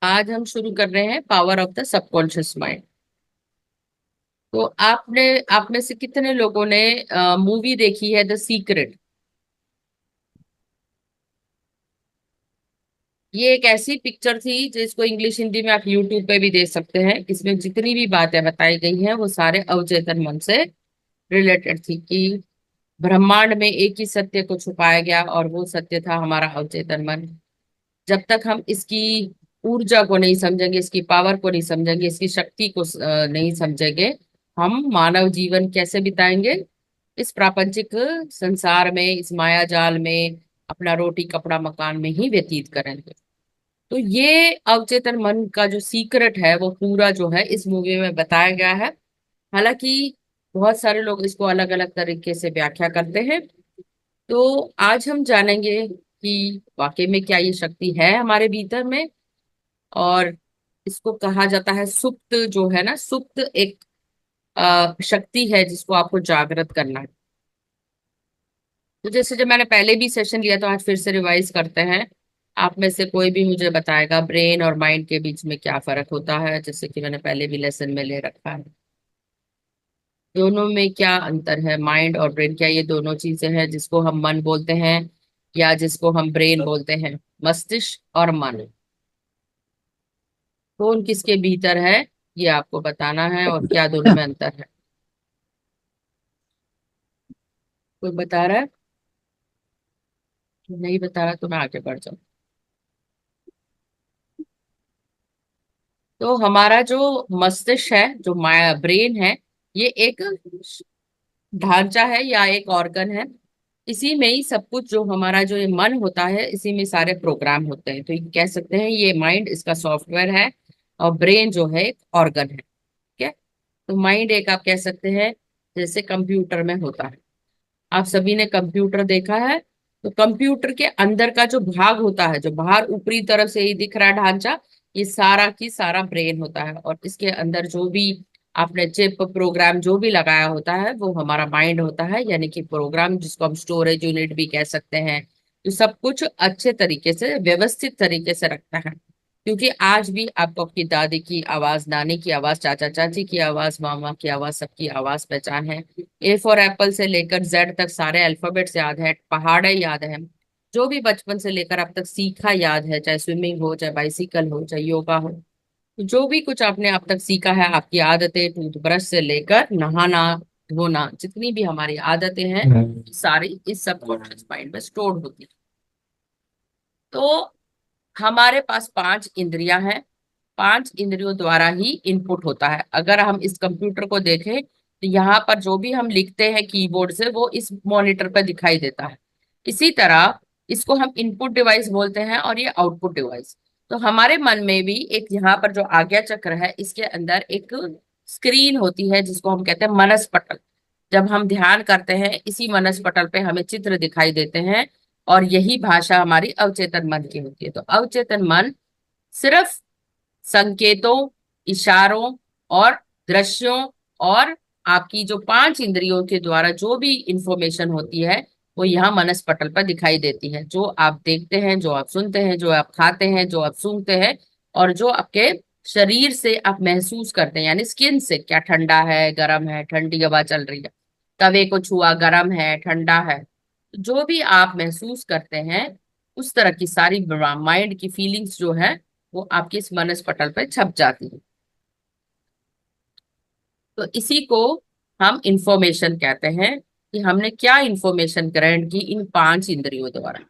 आज हम शुरू कर रहे हैं power of the subconscious mind. तो आपने आप में से कितने लोगों ने मूवी देखी है द सीक्रेट? ये एक ऐसी पिक्चर थी जिसको इंग्लिश हिंदी में आप यूट्यूब पे भी देख सकते हैं। इसमें जितनी भी बातें बताई गई हैं वो सारे अवचेतन मन से रिलेटेड थी कि ब्रह्मांड में एक ही सत्य को छुपाया गया और वो सत्य था हमारा अवचेतन मन। जब तक हम इसकी ऊर्जा को नहीं समझेंगे, इसकी पावर को नहीं समझेंगे, इसकी शक्ति को नहीं समझेंगे, हम मानव जीवन कैसे बिताएंगे इस प्रापंचिक संसार में, इस माया जाल में, अपना रोटी कपड़ा मकान में ही व्यतीत करेंगे। तो ये अवचेतन मन का जो सीक्रेट है वो पूरा जो है इस मूवी में बताया गया है। हालांकि बहुत सारे लोग इसको अलग अलग तरीके से व्याख्या करते हैं। तो आज हम जानेंगे कि वाकई में क्या ये शक्ति है हमारे भीतर में। और इसको कहा जाता है सुप्त, जो है ना, सुप्त एक शक्ति है जिसको आपको जागृत करना है। तो जैसे जब मैंने पहले भी सेशन लिया तो आज फिर से रिवाइज करते हैं। आप में से कोई भी मुझे बताएगा ब्रेन और माइंड के बीच में क्या फर्क होता है, जैसे कि मैंने पहले भी लेसन में ले रखा है। दोनों में क्या अंतर है, माइंड और ब्रेन? क्या ये दोनों चीजें हैं जिसको हम मन बोलते हैं या जिसको हम ब्रेन बोलते हैं? मस्तिष्क और मन, कौन किसके भीतर है, ये आपको बताना है। और क्या दोनों में अंतर है? कोई बता रहा है? नहीं बता रहा तो मैं आगे बढ़ जाऊं। तो हमारा जो मस्तिष्क है, जो माया ब्रेन है, ये एक ढांचा है या एक ऑर्गन है। इसी में ही सब कुछ, जो हमारा जो ये मन होता है, इसी में सारे प्रोग्राम होते हैं। तो ये कह सकते हैं ये माइंड इसका सॉफ्टवेयर है और ब्रेन जो है एक ऑर्गन है। ठीक है। तो माइंड एक, आप कह सकते हैं, जैसे कंप्यूटर में होता है। आप सभी ने कंप्यूटर देखा है। तो कंप्यूटर के अंदर का जो भाग होता है, जो बाहर ऊपरी तरफ से ही दिख रहा है ढांचा, ये सारा की सारा ब्रेन होता है। और इसके अंदर जो भी आपने चिप प्रोग्राम जो भी लगाया होता है वो हमारा माइंड होता है, यानी कि प्रोग्राम, जिसको हम स्टोरेज यूनिट भी कह सकते हैं। तो सब कुछ अच्छे तरीके से, व्यवस्थित तरीके से रखता है। क्योंकि आज भी आपको आपकी दादी की आवाज, नानी की आवाज, चाचा चाची की आवाज, मामा की आवाज, सबकी आवाज पहचान है। ए फॉर एप्पल से लेकर जेड तक सारे अल्फाबेट्स याद है, पहाड़े याद है, जो भी बचपन से लेकर अब तक सीखा याद है, चाहे स्विमिंग हो, चाहे बाइसिकल हो, चाहे योगा हो। तो जो भी कुछ आपने अब तक सीखा है, आपकी आदतें, टूथब्रश से लेकर नहाना धोना, जितनी भी हमारी आदतें हैं, सारी इस सबकॉन्शियस माइंड में स्टोर होती है। तो हमारे पास पांच इंद्रियां हैं। पांच इंद्रियों द्वारा ही इनपुट होता है। अगर हम इस कंप्यूटर को देखें तो यहाँ पर जो भी हम लिखते हैं कीबोर्ड से, वो इस मॉनिटर पर दिखाई देता है। इसी तरह इसको हम इनपुट डिवाइस बोलते हैं और ये आउटपुट डिवाइस। तो हमारे मन में भी एक, यहाँ पर जो आज्ञा चक्र है, इसके अंदर एक स्क्रीन होती है जिसको हम कहते हैं मनस पटल। जब हम ध्यान करते हैं, इसी मनस पटल पे हमें चित्र दिखाई देते हैं। और यही भाषा हमारी अवचेतन मन की होती है। तो अवचेतन मन सिर्फ संकेतों, इशारों और दृश्यों और आपकी जो पांच इंद्रियों के द्वारा जो भी इंफॉर्मेशन होती है, वो यहाँ मनस पटल पर दिखाई देती है। जो आप देखते हैं, जो आप सुनते हैं, जो आप खाते हैं, जो आप सूंघते हैं, और जो आपके शरीर से आप महसूस करते हैं, यानी स्किन से, क्या ठंडा है, गर्म है, ठंडी हवा चल रही है, तवे को छुआ, गर्म है, ठंडा है, जो भी आप महसूस करते हैं, उस तरह की सारी माइंड की फीलिंग्स जो है वो आपकी इस मनस पटल पर छप जाती है। तो इसी को हम इंफॉर्मेशन कहते हैं कि हमने क्या इंफॉर्मेशन ग्रहण की इन पांच इंद्रियों द्वारा।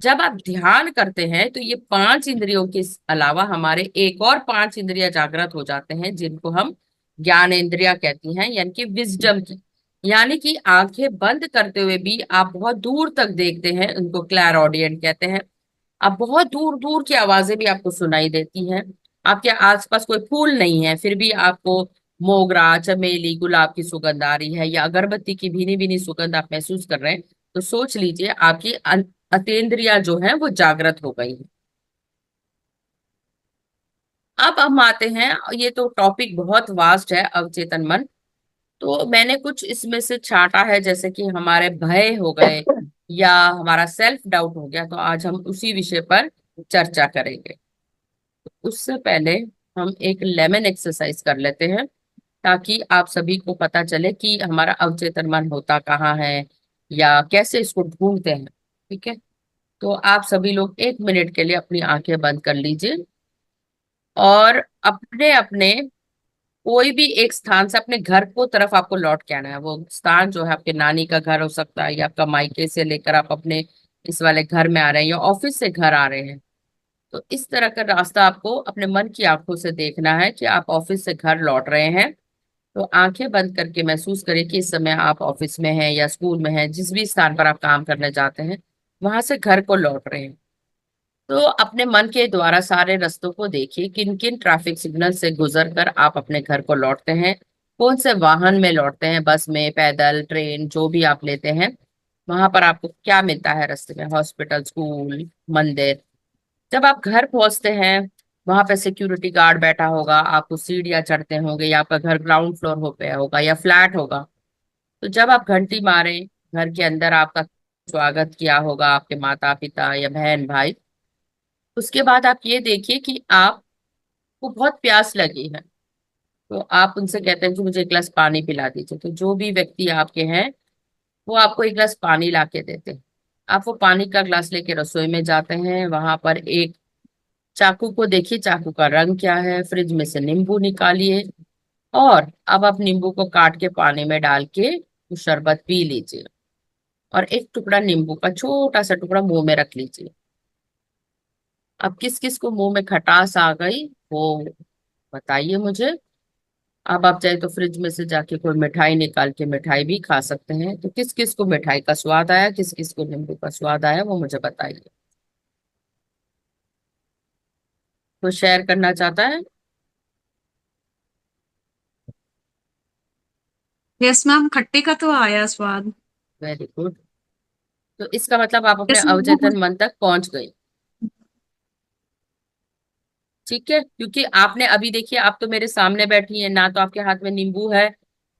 जब आप ध्यान करते हैं तो ये पांच इंद्रियों के अलावा हमारे एक और पांच इंद्रियां जागृत हो जाते हैं, जिनको हम ज्ञान इंद्रिया कहती हैं, यानी कि विजडम की। यानी कि आंखें बंद करते हुए भी आप बहुत दूर तक देखते हैं, उनको क्लैरऑडियंट कहते हैं। अब बहुत दूर दूर की आवाजें भी आपको सुनाई देती हैं। आपके आसपास कोई फूल नहीं है, फिर भी आपको मोगरा, चमेली, गुलाब की सुगंध आ रही है, या अगरबत्ती की भीनी भीनी सुगंध आप महसूस कर रहे हैं। तो सोच लीजिए आपकी अतेंद्रियां जो है वो जागृत हो गई हैं। अब हम आते हैं, ये तो टॉपिक बहुत वास्ट है, अवचेतन मन। तो मैंने कुछ इसमें से छांटा है, जैसे कि हमारे भय हो गए या हमारा सेल्फ डाउट हो गया। तो आज हम उसी विषय पर चर्चा करेंगे। उससे पहले हम एक लेमन एक्सरसाइज कर लेते हैं, ताकि आप सभी को पता चले कि हमारा अवचेतन मन होता कहाँ है या कैसे इसको ढूंढते हैं। ठीक है, तो आप सभी लोग 1 मिनट के लिए अपनी आंखें बंद कर लीजिए और अपने अपने कोई भी एक स्थान से अपने घर को तरफ आपको लौट के आना है। वो स्थान जो है आपके नानी का घर हो सकता है, या आपका मायके से लेकर आप अपने इस वाले घर में आ रहे हैं, या ऑफिस से घर आ रहे हैं। तो इस तरह का रास्ता आपको अपने मन की आंखों से देखना है कि आप ऑफिस से घर लौट रहे हैं। तो आंखें बंद करके महसूस करें कि इस समय आप ऑफिस में हैं या स्कूल में हैं, जिस भी स्थान पर आप काम करने जाते हैं वहां से घर को लौट रहे हैं। तो अपने मन के द्वारा सारे रास्तों को देखिए, किन किन ट्रैफिक सिग्नल से गुजर कर आप अपने घर को लौटते हैं, कौन से वाहन में लौटते हैं, बस में, पैदल, ट्रेन, जो भी आप लेते हैं। वहां पर आपको क्या मिलता है रास्ते में, हॉस्पिटल, स्कूल, मंदिर। जब आप घर पहुंचते हैं, वहां पे सिक्योरिटी गार्ड बैठा होगा, आपको सीढ़ियां चढ़ते होंगे, या आपका घर ग्राउंड फ्लोर हो पे होगा या फ्लैट होगा। तो जब आप घंटी मारे, घर के अंदर आपका स्वागत किया होगा आपके माता पिता या बहन भाई। उसके बाद आप ये देखिए कि आपको बहुत प्यास लगी है, तो आप उनसे कहते हैं कि मुझे एक गिलास पानी पिला दीजिए। तो जो भी व्यक्ति आपके हैं वो आपको एक गिलास पानी ला के देते हैं। आप वो पानी का ग्लास लेके रसोई में जाते हैं, वहां पर एक चाकू को देखिए, चाकू का रंग क्या है, फ्रिज में से नींबू निकालिए और अब आप नींबू को काट के पानी में डाल के वो शरबत पी लीजिए। और एक टुकड़ा नींबू का छोटा सा टुकड़ा मुंह में रख लीजिए। अब किस किस को मुंह में खटास आ गई वो बताइए मुझे। अब आप चाहे तो फ्रिज में से जाके कोई मिठाई निकाल के मिठाई भी खा सकते हैं। तो किस किस को मिठाई का स्वाद आया, किस किस को नींबू का स्वाद आया, वो मुझे बताइए। तो शेयर करना चाहता है? यस मैम, खट्टे का तो आया स्वाद। Very good. तो इसका मतलब आप अपने यस मैम, वो अवचेतन मन तक पहुंच गई। ठीक है, क्योंकि आपने अभी देखिए, आप तो मेरे सामने बैठी हैं, ना तो आपके हाथ में नींबू है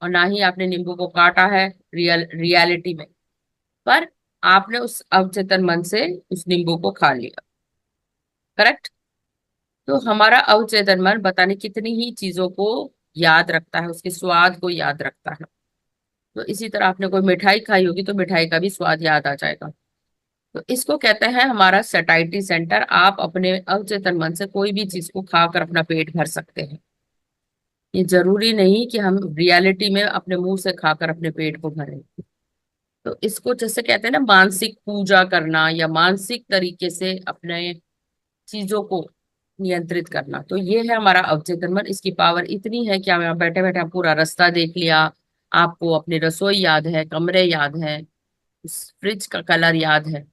और ना ही आपने नींबू को काटा है रियलिटी में। पर आपने उस अवचेतन मन से उस नींबू को खा लिया। करेक्ट। तो हमारा अवचेतन मन पता नहीं कितनी ही चीजों को याद रखता है, उसके स्वाद को याद रखता है। तो इसी तरह आपने कोई मिठाई खाई होगी तो मिठाई का भी स्वाद याद आ जाएगा। तो इसको कहते हैं हमारा सैटाइटी सेंटर। आप अपने अवचेतन मन से कोई भी चीज को खाकर अपना पेट भर सकते हैं। ये जरूरी नहीं कि हम रियलिटी में अपने मुंह से खाकर अपने पेट को भरें। तो इसको जैसे कहते हैं ना, मानसिक पूजा करना या मानसिक तरीके से अपने चीजों को नियंत्रित करना। तो ये है हमारा अवचेतन मन। इसकी पावर इतनी है कि हम बैठे बैठे पूरा रास्ता देख लिया, आपको अपनी रसोई याद है, कमरे याद है, उस फ्रिज का कलर याद है।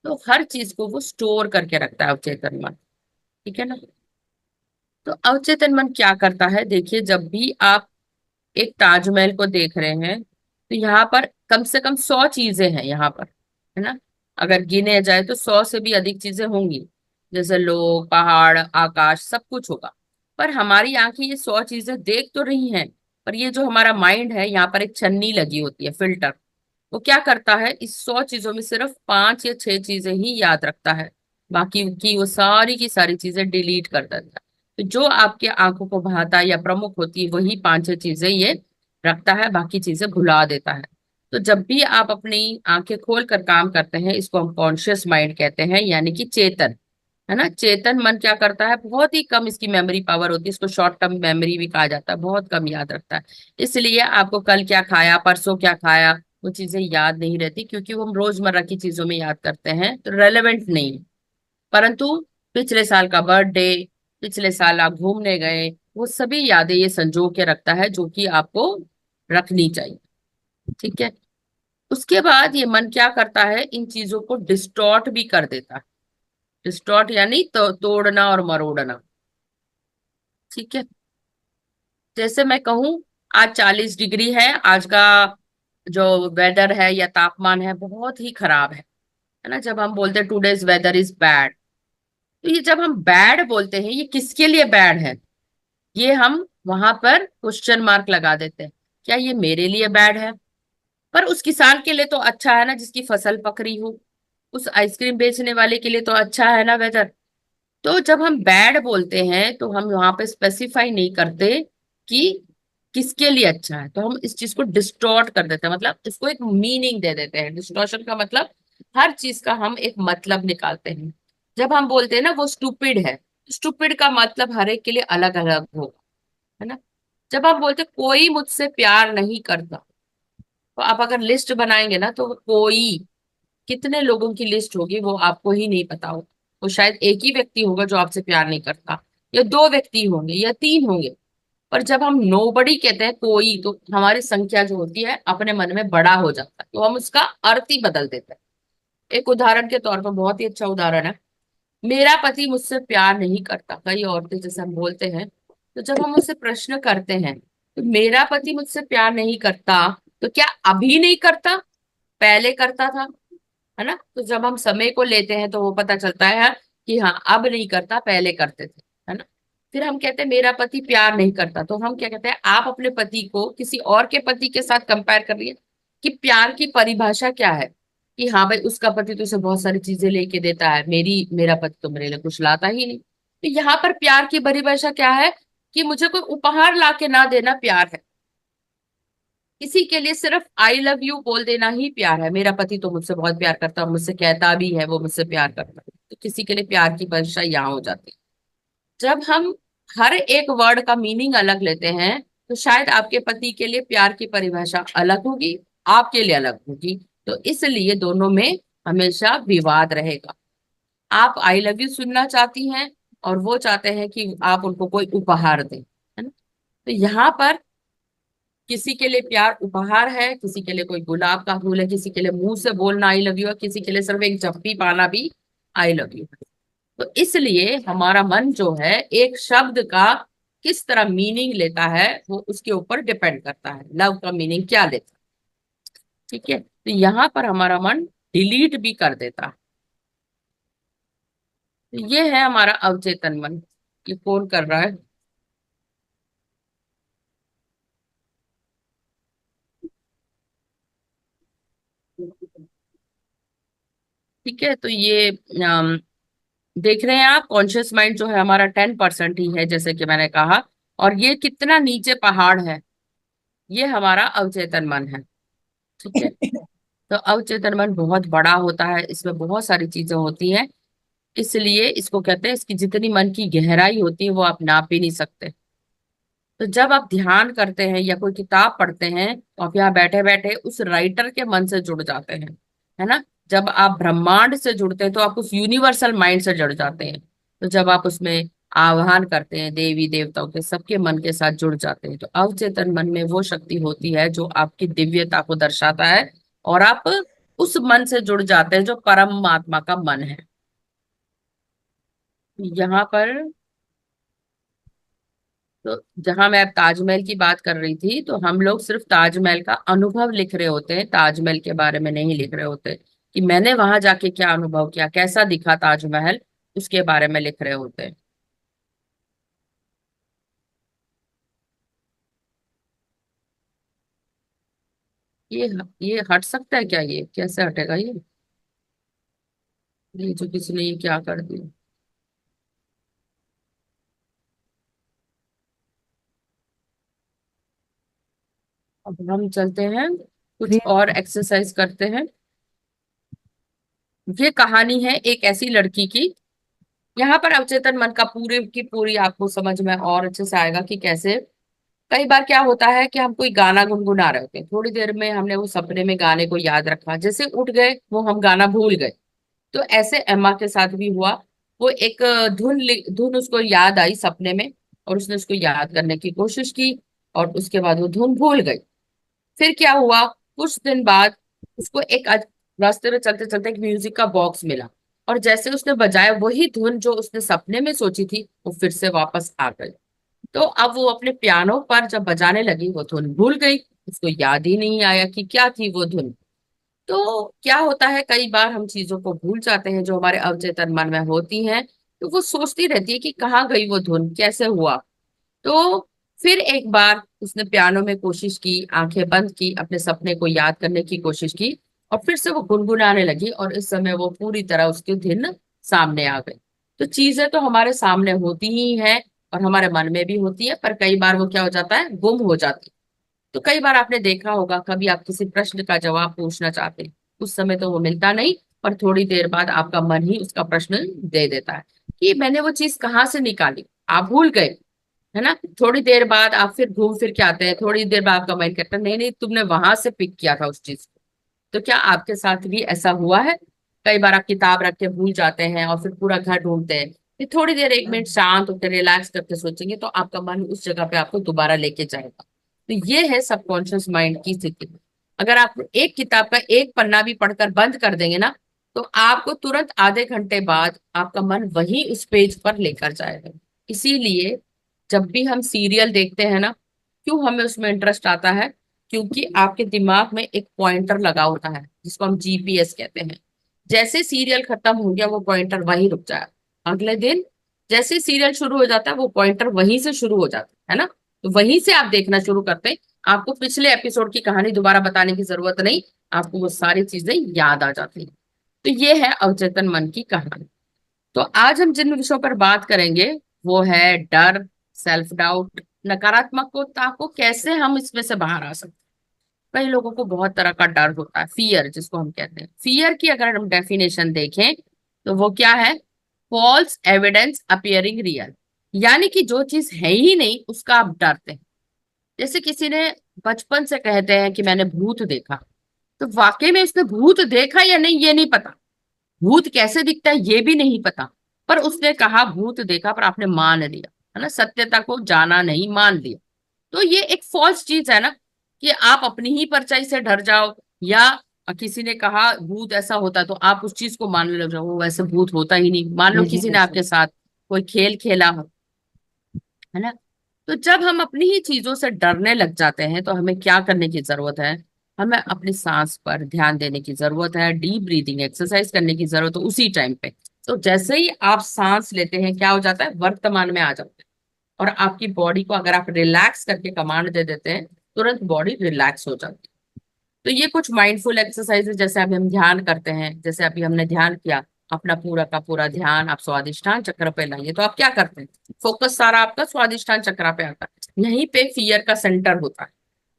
तो हर चीज को वो स्टोर करके रखता है अवचेतन मन। ठीक है ना। तो अवचेतन मन क्या करता है, देखिए, जब भी आप एक ताजमहल को देख रहे हैं तो यहाँ पर कम से कम 100 चीजें हैं यहाँ पर, है ना। अगर गिने जाए तो 100 से भी अधिक चीजें होंगी, जैसे लोग, पहाड़, आकाश, सब कुछ होगा। पर हमारी आंखें ये 100 चीजें देख तो रही हैं, पर ये जो हमारा माइंड है, यहाँ पर एक छन्नी लगी होती है, फिल्टर। वो क्या करता है, इस 100 चीजों में सिर्फ 5 या 6 चीजें ही याद रखता है। बाकी की वो सारी की सारी चीजें डिलीट कर देता है। तो जो आपके आंखों को भाता या प्रमुख होती है वही 5 6 चीजें ये रखता है, बाकी चीजें भुला देता है। तो जब भी आप अपनी आंखें खोल कर काम करते हैं, इसको हम कॉन्शियस माइंड कहते हैं, यानी कि चेतन। है ना। चेतन मन क्या करता है, बहुत ही कम इसकी मेमोरी पावर होती है, इसको शॉर्ट टर्म मेमोरी भी कहा जाता है, बहुत कम याद रखता है। इसलिए आपको कल क्या खाया, परसों क्या खाया, वो चीजें याद नहीं रहती, क्योंकि वो हम रोजमर्रा की चीजों में याद करते हैं तो रेलेवेंट नहीं। परंतु पिछले साल का बर्थडे, पिछले साल आप घूमने गए, वो सभी यादें ये संजो के रखता है, जो कि आपको रखनी चाहिए। ठीक है। उसके बाद ये मन क्या करता है, इन चीजों को डिस्टॉर्ट भी कर देता है। डिस्टॉर्ट यानी तो तोड़ना और मरोड़ना। ठीक है। जैसे मैं कहूँ, आज 40 डिग्री है, आज का जो वेदर है या तापमान है बहुत ही खराब है ना। जब हम बोलते हैं टूडेज वेदर इज बैड, तो ये जब हम बैड बोलते हैं, ये किसके लिए बैड है, ये हम वहां पर क्वेश्चन मार्क लगा देते हैं। क्या ये मेरे लिए बैड है? पर उस किसान के लिए तो अच्छा है ना, जिसकी फसल पक रही हो। उस आइसक्रीम बेचने वाले के लिए तो अच्छा है ना वेदर। तो जब हम बैड बोलते हैं तो हम वहां पे स्पेसिफाई नहीं करते कि किसके लिए अच्छा है, तो हम इस चीज को डिस्टॉर्ट कर देते हैं, मतलब इसको एक मीनिंग दे देते हैं। डिस्टॉर्शन का मतलब हर चीज का हम एक मतलब निकालते हैं। जब हम बोलते हैं ना वो स्टूपिड है, स्टूपिड का मतलब हर एक के लिए अलग अलग होगा, है ना। जब आप बोलते कोई मुझसे प्यार नहीं करता, तो आप अगर लिस्ट बनाएंगे ना तो कोई कितने लोगों की लिस्ट होगी वो आपको ही नहीं पता हो। वो शायद एक ही व्यक्ति होगा जो आपसे प्यार नहीं करता, या दो व्यक्ति होंगे या तीन होंगे। पर जब हम नोबडी कहते हैं कोई, तो हमारी संख्या जो होती है अपने मन में बड़ा हो जाता है, तो हम उसका अर्थ ही बदल देते हैं। एक उदाहरण के तौर पर, बहुत ही अच्छा उदाहरण है, मेरा पति मुझसे प्यार नहीं करता। कई औरतें जैसे हम बोलते हैं, तो जब हम उससे प्रश्न करते हैं तो मेरा पति मुझसे प्यार नहीं करता, तो क्या अभी नहीं करता, पहले करता था, है ना। तो जब हम समय को लेते हैं तो वो पता चलता है कि हाँ अब नहीं करता, पहले करते थे, है ना। फिर हम कहते हैं मेरा पति प्यार नहीं करता, तो हम क्या कहते हैं, आप अपने पति को किसी और के पति के साथ कंपेयर कर रही है कि प्यार की परिभाषा क्या है, कि हाँ भाई उसका पति तो उसे बहुत सारी चीजें लेके देता है, मेरा पति तो मेरे लिए कुछ लाता ही नहीं। तो यहाँ पर प्यार की परिभाषा क्या है, कि मुझे कोई उपहार ला के ना देना प्यार है। किसी के लिए सिर्फ आई लव यू बोल देना ही प्यार है। मेरा पति तो मुझसे बहुत प्यार करता है, मुझसे कहता भी है वो मुझसे प्यार करता है, तो किसी के लिए प्यार की परिभाषा यहाँ हो जाती है। जब हम हर एक वर्ड का मीनिंग अलग लेते हैं, तो शायद आपके पति के लिए प्यार की परिभाषा अलग होगी, आपके लिए अलग होगी। तो इसलिए दोनों में हमेशा विवाद रहेगा। आप आई लव यू सुनना चाहती हैं और वो चाहते हैं कि आप उनको कोई उपहार दें, है ना। तो यहाँ पर किसी के लिए प्यार उपहार है, किसी के लिए कोई गुलाब का फूल है, किसी के लिए मुंह से बोलना आई लव यू है, किसी के लिए सिर्फ एक जप्पी पाना भी आई लव यू है। तो इसलिए हमारा मन जो है एक शब्द का किस तरह मीनिंग लेता है वो उसके ऊपर डिपेंड करता है, लव का मीनिंग क्या लेता है। ठीक है, तो यहाँ पर हमारा मन डिलीट भी कर देता है। तो ये है हमारा अवचेतन मन। ये कौन कर रहा है? ठीक है, तो ये देख रहे हैं आप, कॉन्शियस माइंड जो है हमारा 10% ही है, जैसे कि मैंने कहा। और ये कितना नीचे पहाड़ है, ये हमारा अवचेतन मन है। ठीक है, तो अवचेतन मन बहुत बड़ा होता है, इसमें बहुत सारी चीजें होती हैं। इसलिए इसको कहते हैं, इसकी जितनी मन की गहराई होती है वो आप नाप भी नहीं सकते। तो जब आप ध्यान करते हैं या कोई किताब पढ़ते हैं, तो आप यहाँ बैठे बैठे उस राइटर के मन से जुड़ जाते हैं, है ना। जब आप ब्रह्मांड से जुड़ते हैं तो आप उस यूनिवर्सल माइंड से जुड़ जाते हैं। तो जब आप उसमें आह्वान करते हैं देवी देवताओं के, सबके मन के साथ जुड़ जाते हैं, तो अवचेतन मन में वो शक्ति होती है जो आपकी दिव्यता को दर्शाता है, और आप उस मन से जुड़ जाते हैं जो परमात्मा का मन है। यहाँ पर, तो जहां मैं अब ताजमहल की बात कर रही थी, तो हम लोग सिर्फ ताजमहल का अनुभव लिख रहे होते हैं, ताजमहल के बारे में नहीं लिख रहे होते कि मैंने वहां जाके क्या अनुभव किया, कैसा दिखा ताजमहल, उसके बारे में लिख रहे होते हैं। ये ये हट सकता है क्या? ये कैसे हटेगा ये? ये जो किसी ने ये क्या कर दिया। अब हम चलते हैं, कुछ और एक्सरसाइज करते हैं। ये कहानी है एक ऐसी लड़की की। यहाँ पर अवचेतन मन का पूरे की पूरी आपको समझ में और अच्छे से आएगा कि कैसे। कई बार क्या होता है कि हम कोई गाना गुनगुना रहे होते हैं, थोड़ी देर में हमने वो सपने में गाने को याद रखा, जैसे उठ गए वो हम गाना भूल गए। तो ऐसे एम्मा के साथ भी हुआ। वो एक धुन उसको याद आई सपने में, और उसने उसको याद करने की कोशिश की, और उसके बाद वो धुन भूल गई। फिर क्या हुआ, कुछ दिन बाद उसको एक रास्ते में चलते चलते एक म्यूजिक का बॉक्स मिला, और जैसे उसने बजाया वही धुन जो उसने सपने में सोची थी वो फिर से वापस आ गई। तो अब वो अपने पियानो पर जब बजाने लगी वो धुन भूल गई, उसको याद ही नहीं आया कि क्या थी वो धुन। तो क्या होता है, कई बार हम चीजों को भूल जाते हैं जो हमारे अवचेतन मन में होती हैं। तो वो सोचती रहती है कि कहाँ गई वो धुन, कैसे हुआ। तो फिर एक बार उसने पियानो में कोशिश की, आंखें बंद की, अपने सपने को याद करने की कोशिश की, और फिर से वो गुनगुनाने लगी, और इस समय वो पूरी तरह उसके धुन सामने आ गई। तो चीजें तो हमारे सामने होती ही हैं और हमारे मन में भी होती है, पर कई बार वो क्या हो जाता है, गुम हो जाती है। तो कई बार आपने देखा होगा, कभी आप किसी प्रश्न का जवाब पूछना चाहते हैं, उस समय तो वो मिलता नहीं, पर थोड़ी देर बाद आपका मन ही उसका प्रश्न दे देता है कि मैंने वो चीज कहाँ से निकाली, आप भूल गए, है ना। थोड़ी देर बाद आप फिर घूम फिर के आते हैं, थोड़ी देर बाद आपका माइंड कहता है नहीं नहीं, तुमने वहां से पिक किया था उस चीज को। तो क्या आपके साथ भी ऐसा हुआ है? कई बार आप किताब रख के भूल जाते हैं और फिर पूरा घर ढूंढते हैं, फिर थोड़ी देर 1 मिनट शांत होकर रिलैक्स करके सोचेंगे तो आपका मन उस जगह पे आपको दोबारा लेके जाएगा। तो ये है सबकॉन्शियस माइंड की स्थिति। अगर आप एक किताब का एक पन्ना भी पढ़कर बंद कर देंगे ना, तो आपको तुरंत आधे घंटे बाद आपका मन वही उस पेज पर लेकर जाएगा। इसीलिए जब भी हम सीरियल देखते हैं ना, क्यों हमें उसमें इंटरेस्ट आता है? क्योंकि आपके दिमाग में एक पॉइंटर लगा होता है जिसको हम जीपीएस कहते हैं। जैसे सीरियल खत्म हो गया वो पॉइंटर वहीं रुक जाए, अगले दिन जैसे सीरियल शुरू हो जाता है वो पॉइंटर वहीं से शुरू हो जाता है ना। तो वहीं से आप देखना शुरू करते हैं, आपको पिछले एपिसोड की कहानी दोबारा बताने की जरूरत नहीं, आपको वो सारी चीजें याद आ जाती हैं। तो ये है अवचेतन मन की कहानी। तो आज हम जिन विषयों पर बात करेंगे वो है डर, सेल्फ डाउट, नकारात्मकता को कैसे हम इसमें से बाहर आ सकते हैं। कई लोगों को बहुत तरह का डर होता है, फियर जिसको हम कहते हैं। फियर की अगर हम डेफिनेशन देखें तो वो क्या है? फॉल्स एविडेंस अपियरिंग रियल, यानी कि जो चीज है ही नहीं उसका आप डरते हैं। जैसे किसी ने बचपन से कहते हैं कि मैंने भूत देखा, तो वाकई में उसने भूत देखा या नहीं ये नहीं पता, भूत कैसे दिखता है ये भी नहीं पता, पर उसने कहा भूत देखा, पर आपने मान लिया, है ना, सत्यता को जाना नहीं, मान लिया। तो ये एक फॉल्स चीज है ना, कि आप अपनी ही परछाई से डर जाओ, या किसी ने कहा भूत ऐसा होता है तो आप उस चीज को मानने लग जाओ, वो वैसे भूत होता ही नहीं। मान लो किसी ने आपके साथ कोई खेल खेला हो, है ना। तो जब हम अपनी ही चीजों से डरने लग जाते हैं तो हमें क्या करने की जरूरत है? हमें अपनी सांस पर ध्यान देने की जरूरत है, डीप ब्रीदिंग एक्सरसाइज करने की जरूरत है उसी टाइम पे। तो जैसे ही आप सांस लेते हैं क्या हो जाता है, वर्तमान में आ जाते हैं, और आपकी बॉडी को अगर आप रिलैक्स करके कमांड दे देते हैं, तुरंत बॉडी रिलैक्स हो जाती है। तो ये कुछ माइंडफुल एक्सरसाइज जैसे अभी हम ध्यान करते हैं, जैसे अभी हमने ध्यान किया, अपना पूरा का पूरा ध्यान आप स्वादिष्ठान चक्र पे लाइए, तो आप क्या करते हैं, फोकस सारा आपका स्वादिष्ठान चक्र पे आता है, यहीं पे फियर का सेंटर होता है।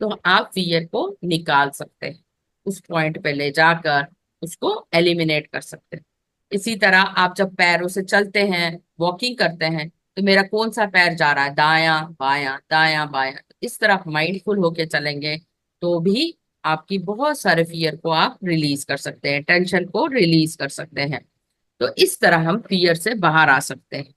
तो आप फियर को निकाल सकते हैं, उस पॉइंट पे ले जाकर उसको एलिमिनेट कर सकते हैं। इसी तरह आप जब पैरों से चलते हैं, वॉकिंग करते हैं, तो मेरा कौन सा पैर जा रहा है, दायां बायां, इस तरह माइंडफुल होके चलेंगे तो भी आपकी बहुत सारे फियर को आप रिलीज कर सकते हैं, टेंशन को रिलीज कर सकते हैं। तो इस तरह हम फियर से बाहर आ सकते हैं।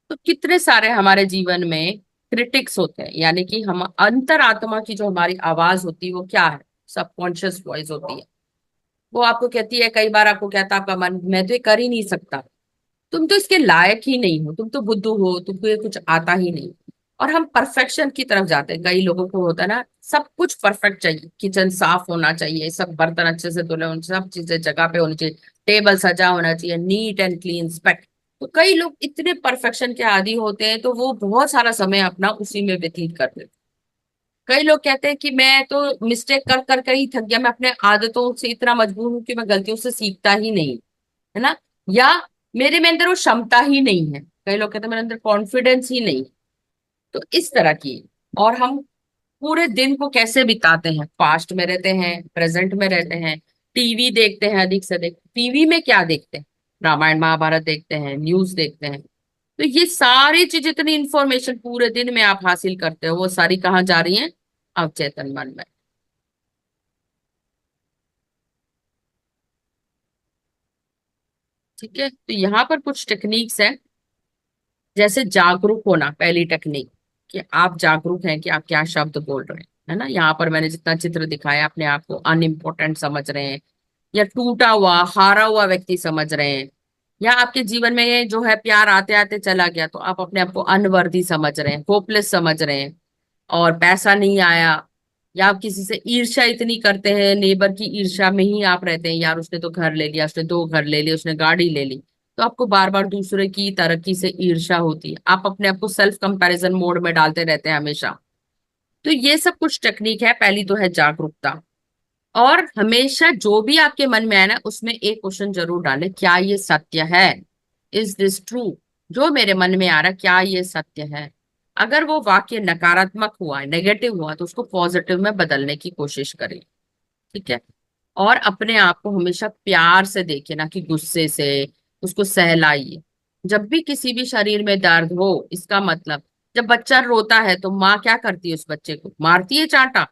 तो कितने सारे हमारे जीवन में क्रिटिक्स होते हैं, यानी कि हम अंतरात्मा की जो हमारी आवाज होती है वो क्या है, सबकॉन्शियस वॉइस होती है। वो आपको कहती है, कई बार आपको कहता है आपका मन, मैं तो ये कर ही नहीं सकता, तुम तो इसके लायक ही नहीं हो, तुम तो बुद्धू हो, तुमको ये कुछ आता ही नहीं। और हम परफेक्शन की तरफ जाते हैं, कई लोगों को होता है ना, सब कुछ परफेक्ट चाहिए, किचन साफ होना चाहिए, सब बर्तन अच्छे से धुले होने, सब चीजें जगह पे होनी चाहिए, टेबल सजा होना चाहिए, नीट एंड क्लीन स्पेक्ट। तो कई लोग इतने परफेक्शन के आदी होते हैं तो वो बहुत सारा समय अपना उसी में व्यतीत करते हैं। कई लोग कहते हैं कि मैं तो मिस्टेक कर कर कर ही थक गया, मैं अपने आदतों से इतना मजबूर हूं कि मैं गलतियों से सीखता ही नहीं, है ना। या मेरे में अंदर वो क्षमता ही नहीं है, कई लोग कहते हैं मेरे अंदर कॉन्फिडेंस ही नहीं। तो इस तरह की। और हम पूरे दिन को कैसे बिताते हैं, पास्ट में रहते हैं, प्रेजेंट में रहते हैं, टीवी देखते हैं, अधिक से अधिक टीवी में क्या देखते हैं, रामायण महाभारत देखते हैं, न्यूज देखते हैं। तो ये सारी चीज, इतनी इंफॉर्मेशन पूरे दिन में आप हासिल करते हो, वो सारी कहाँ जा रही है? अवचेतन मन में। ठीक है, तो यहाँ पर कुछ टेक्निक्स है। जैसे जागरूक होना, पहली टेक्निक, कि आप जागरूक हैं कि आप क्या शब्द बोल रहे हैं, है ना। यहाँ पर मैंने जितना चित्र दिखाया, अपने आप को अनइम्पोर्टेंट समझ रहे हैं, या टूटा हुआ हारा हुआ व्यक्ति समझ रहे हैं, या आपके जीवन में ये जो है प्यार आते आते चला गया तो आप अपने आप को अनवर्दी समझ रहे हैं, होपलेस समझ रहे हैं, और पैसा नहीं आया, या आप किसी से ईर्ष्या इतनी करते हैं, नेबर की ईर्ष्या में ही आप रहते हैं, यार उसने तो घर ले लिया, उसने 2 घर ले लिए, उसने गाड़ी ले ली, तो आपको बार बार दूसरे की तरक्की से ईर्ष्या होती है, आप अपने आप को सेल्फ कंपैरिजन मोड में डालते रहते हैं हमेशा। तो ये सब कुछ टेक्निक है। पहली तो है जागरूकता, और हमेशा जो भी आपके मन में आए ना, उसमें एक क्वेश्चन जरूर डालें, क्या ये सत्य है? Is this true? जो मेरे मन में आ रहा, क्या ये सत्य है? अगर वो वाक्य नकारात्मक हुआ, नेगेटिव हुआ, तो उसको पॉजिटिव में बदलने की कोशिश करें। ठीक है। और अपने आप को हमेशा प्यार से देखिए, ना कि गुस्से से। उसको सहलाइए। जब भी किसी भी शरीर में दर्द हो, इसका मतलब, जब बच्चा रोता है तो माँ क्या करती है? उस बच्चे को मारती है चांटा,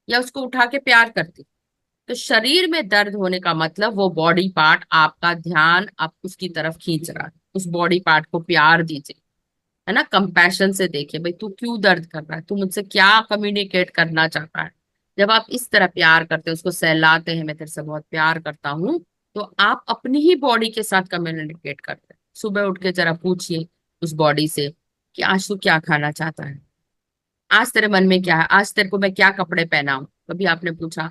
या उसको उठा के प्यार करती? तो शरीर में दर्द होने का मतलब वो बॉडी पार्ट आपका ध्यान आप उसकी तरफ खींच रहा है। उस बॉडी पार्ट को प्यार दीजिए, है ना, कंपैशन से देखिए, भाई तू क्यों दर्द कर रहा है, तू मुझसे क्या कम्युनिकेट करना चाहता है। जब आप इस तरह प्यार करते हैं, उसको सहलाते हैं, मैं तेरे से बहुत प्यार करता हूँ, तो आप अपनी ही बॉडी के साथ कम्युनिकेट करते हैं। सुबह उठ के जरा पूछिए उस बॉडी से कि आज तू क्या खाना चाहता है, आज तेरे मन में क्या है, आज तेरे को मैं क्या कपड़े पहनाऊं, कभी आपने पूछा?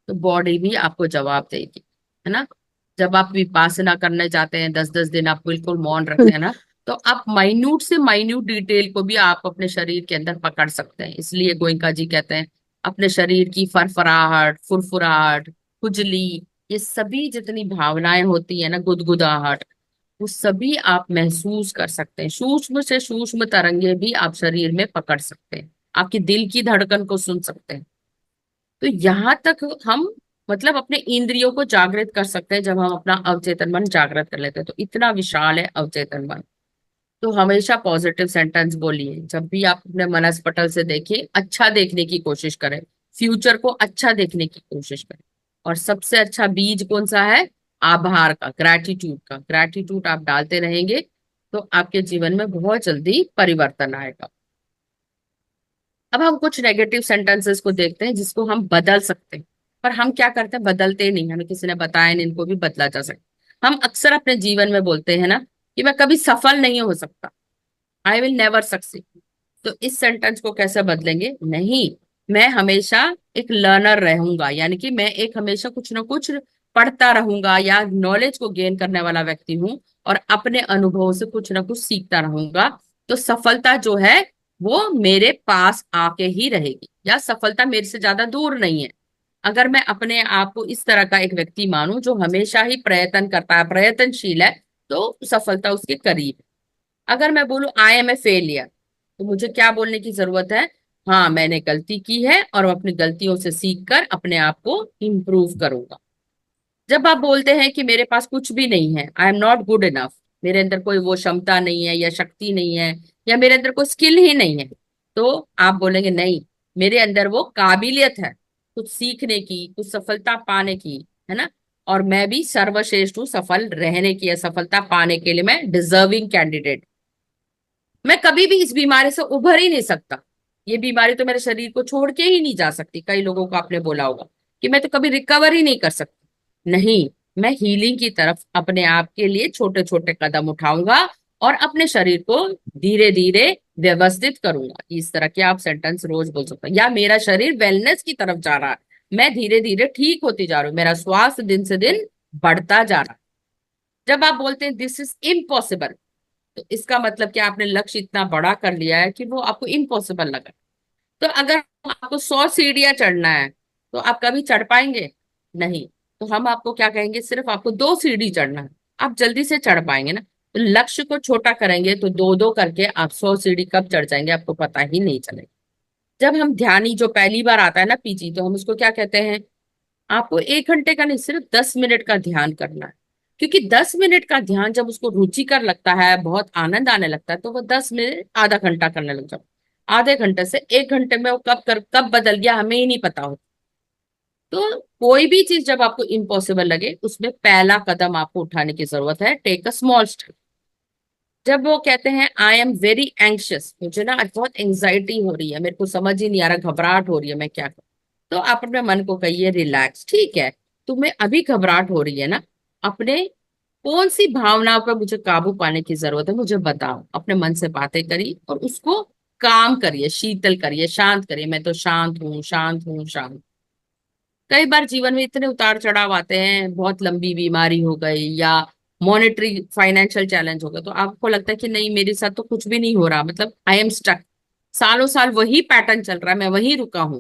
तो बॉडी भी आपको जवाब देगी, है ना। जब आप विपासना करने जाते हैं, 10-10 दिन आप बिल्कुल मौन रखते हैं ना, तो आप माइन्यूट से माइन्यूट डिटेल को भी आप अपने शरीर के अंदर पकड़ सकते हैं। इसलिए गोइंका जी कहते हैं, अपने शरीर की फरफराहट, फुरफुराहट, खुजली, ये सभी जितनी भावनाएं होती है ना, गुदगुदाहट, वो सभी आप महसूस कर सकते हैं। सूक्ष्म से सूक्ष्म तरंगे भी आप शरीर में पकड़ सकते हैं, आपके दिल की धड़कन को सुन सकते हैं। तो यहाँ तक हम मतलब अपने इंद्रियों को जागृत कर सकते हैं, जब हम अपना अवचेतन मन जागृत कर लेते हैं। तो इतना विशाल है अवचेतन मन। तो हमेशा पॉजिटिव सेंटेंस बोलिए, जब भी आप अपने मनस्पटल से देखिए, अच्छा देखने की कोशिश करें, फ्यूचर को अच्छा देखने की कोशिश करें। और सबसे अच्छा बीज कौन सा है? आभार का, ग्रैटिट्यूड का। ग्रैटिट्यूड आप डालते रहेंगे तो आपके जीवन में बहुत जल्दी परिवर्तन आएगा। अब हम कुछ नेगेटिव सेंटेंसेस को देखते हैं जिसको हम बदल सकते हैं। पर हम क्या करते हैं? बदलते नहीं, हमें किसी ने बताया नहीं इनको भी बदला जा सकता। हम अक्सर अपने जीवन में बोलते हैं ना कि मैं कभी सफल नहीं हो सकता, आई विल नेवर सक्सीड। तो इस सेंटेंस को कैसे बदलेंगे? नहीं, मैं हमेशा एक लर्नर रहूंगा, यानी कि मैं एक हमेशा कुछ ना कुछ पढ़ता रहूंगा, या नॉलेज को गेन करने वाला व्यक्ति हूँ, और अपने अनुभव से कुछ ना कुछ सीखता रहूंगा। तो सफलता जो है वो मेरे पास आके ही रहेगी, या सफलता मेरे से ज्यादा दूर नहीं है। अगर मैं अपने आप को इस तरह का एक व्यक्ति मानूं जो हमेशा ही प्रयत्न करता है, प्रयत्नशील है, तो सफलता उसके करीब है। अगर मैं बोलूं आई एम ए फेलियर, तो मुझे क्या बोलने की जरूरत है? हाँ, मैंने गलती की है और मैं अपनी गलतियों से सीख कर अपने आप को इम्प्रूव करूंगा। जब आप बोलते हैं कि मेरे पास कुछ भी नहीं है, I am not good enough, मेरे अंदर कोई वो क्षमता नहीं है या शक्ति नहीं है, या मेरे अंदर कोई स्किल ही नहीं है, तो आप बोलेंगे नहीं, मेरे अंदर वो काबिलियत है कुछ सीखने की, कुछ सफलता पाने की, है ना। और मैं भी सर्वश्रेष्ठ हूँ सफल रहने की या सफलता पाने के लिए, मैं डिजर्विंग कैंडिडेट। मैं कभी भी इस बीमारी से उभर ही नहीं सकता, ये बीमारी तो मेरे शरीर को छोड़ के ही नहीं जा सकती। कई लोगों को आपने बोला होगा कि मैं तो कभी रिकवर ही नहीं कर सकती। नहीं, मैं हीलिंग की तरफ अपने आप के लिए छोटे छोटे कदम उठाऊंगा, और अपने शरीर को धीरे धीरे व्यवस्थित करूंगा। इस तरह के आप सेंटेंस रोज बोल सकते हैं। या मेरा शरीर वेलनेस की तरफ जा रहा है, मैं धीरे धीरे ठीक होती जा रही हूँ, मेरा स्वास्थ्य दिन से दिन बढ़ता जा रहा है। जब आप बोलते हैं दिस इज इम्पॉसिबल, तो इसका मतलब क्या? आपने लक्ष्य इतना बड़ा कर लिया है कि वो आपको इम्पॉसिबल लगा। तो अगर आपको 100 सीढ़ियां चढ़ना है, तो आप कभी चढ़ पाएंगे? नहीं। तो हम आपको क्या कहेंगे? सिर्फ आपको 2 सीढ़ी चढ़ना है, आप जल्दी से चढ़ पाएंगे ना। तो लक्ष्य को छोटा करेंगे तो दो दो करके आप 100 सीढ़ी कब चढ़ जाएंगे, आपको पता ही नहीं चलेगा। जब हम ध्यानी जो पहली बार आता है ना पीजी, तो हम उसको क्या कहते हैं? आपको 1 घंटे का नहीं, सिर्फ 10 मिनट का ध्यान करना है। क्योंकि 10 मिनट का ध्यान जब उसको रुचिकर लगता है, बहुत आनंद आने लगता है, तो वो 10 मिनट आधा घंटा करने लग जाओ। आधे घंटे से 1 घंटे में वो कब बदल गया हमें ही नहीं पता हो। तो कोई भी चीज जब आपको इम्पॉसिबल लगे, उसमें पहला कदम आपको उठाने की जरूरत है, टेक अ स्मॉल स्टेप। जब वो कहते हैं आई एम वेरी एंक्शियस, मुझे ना आज बहुत एंजाइटी हो रही है, मेरे को समझ ही नहीं आ रहा, घबराहट हो रही है, मैं क्या करूं? तो आप अपने मन को कहिए रिलैक्स, ठीक है, तुम्हें अभी घबराहट हो रही है ना, अपने कौन सी भावनाओं पर मुझे काबू पाने की जरूरत है, मुझे बताओ। अपने मन से बातें करिए और उसको काम करिए, शीतल करिए, शांत करिए। मैं तो शांत हूँ, शांत हूँ, शांत। कई बार जीवन में इतने उतार चढ़ाव आते हैं, बहुत लंबी बीमारी हो गई, या मॉनेटरी फाइनेंशियल चैलेंज हो गया, तो आपको लगता है कि नहीं मेरे साथ तो कुछ भी नहीं हो रहा, मतलब आई एम स्टक, सालों साल वही पैटर्न चल रहा है, मैं वही रुका हूं।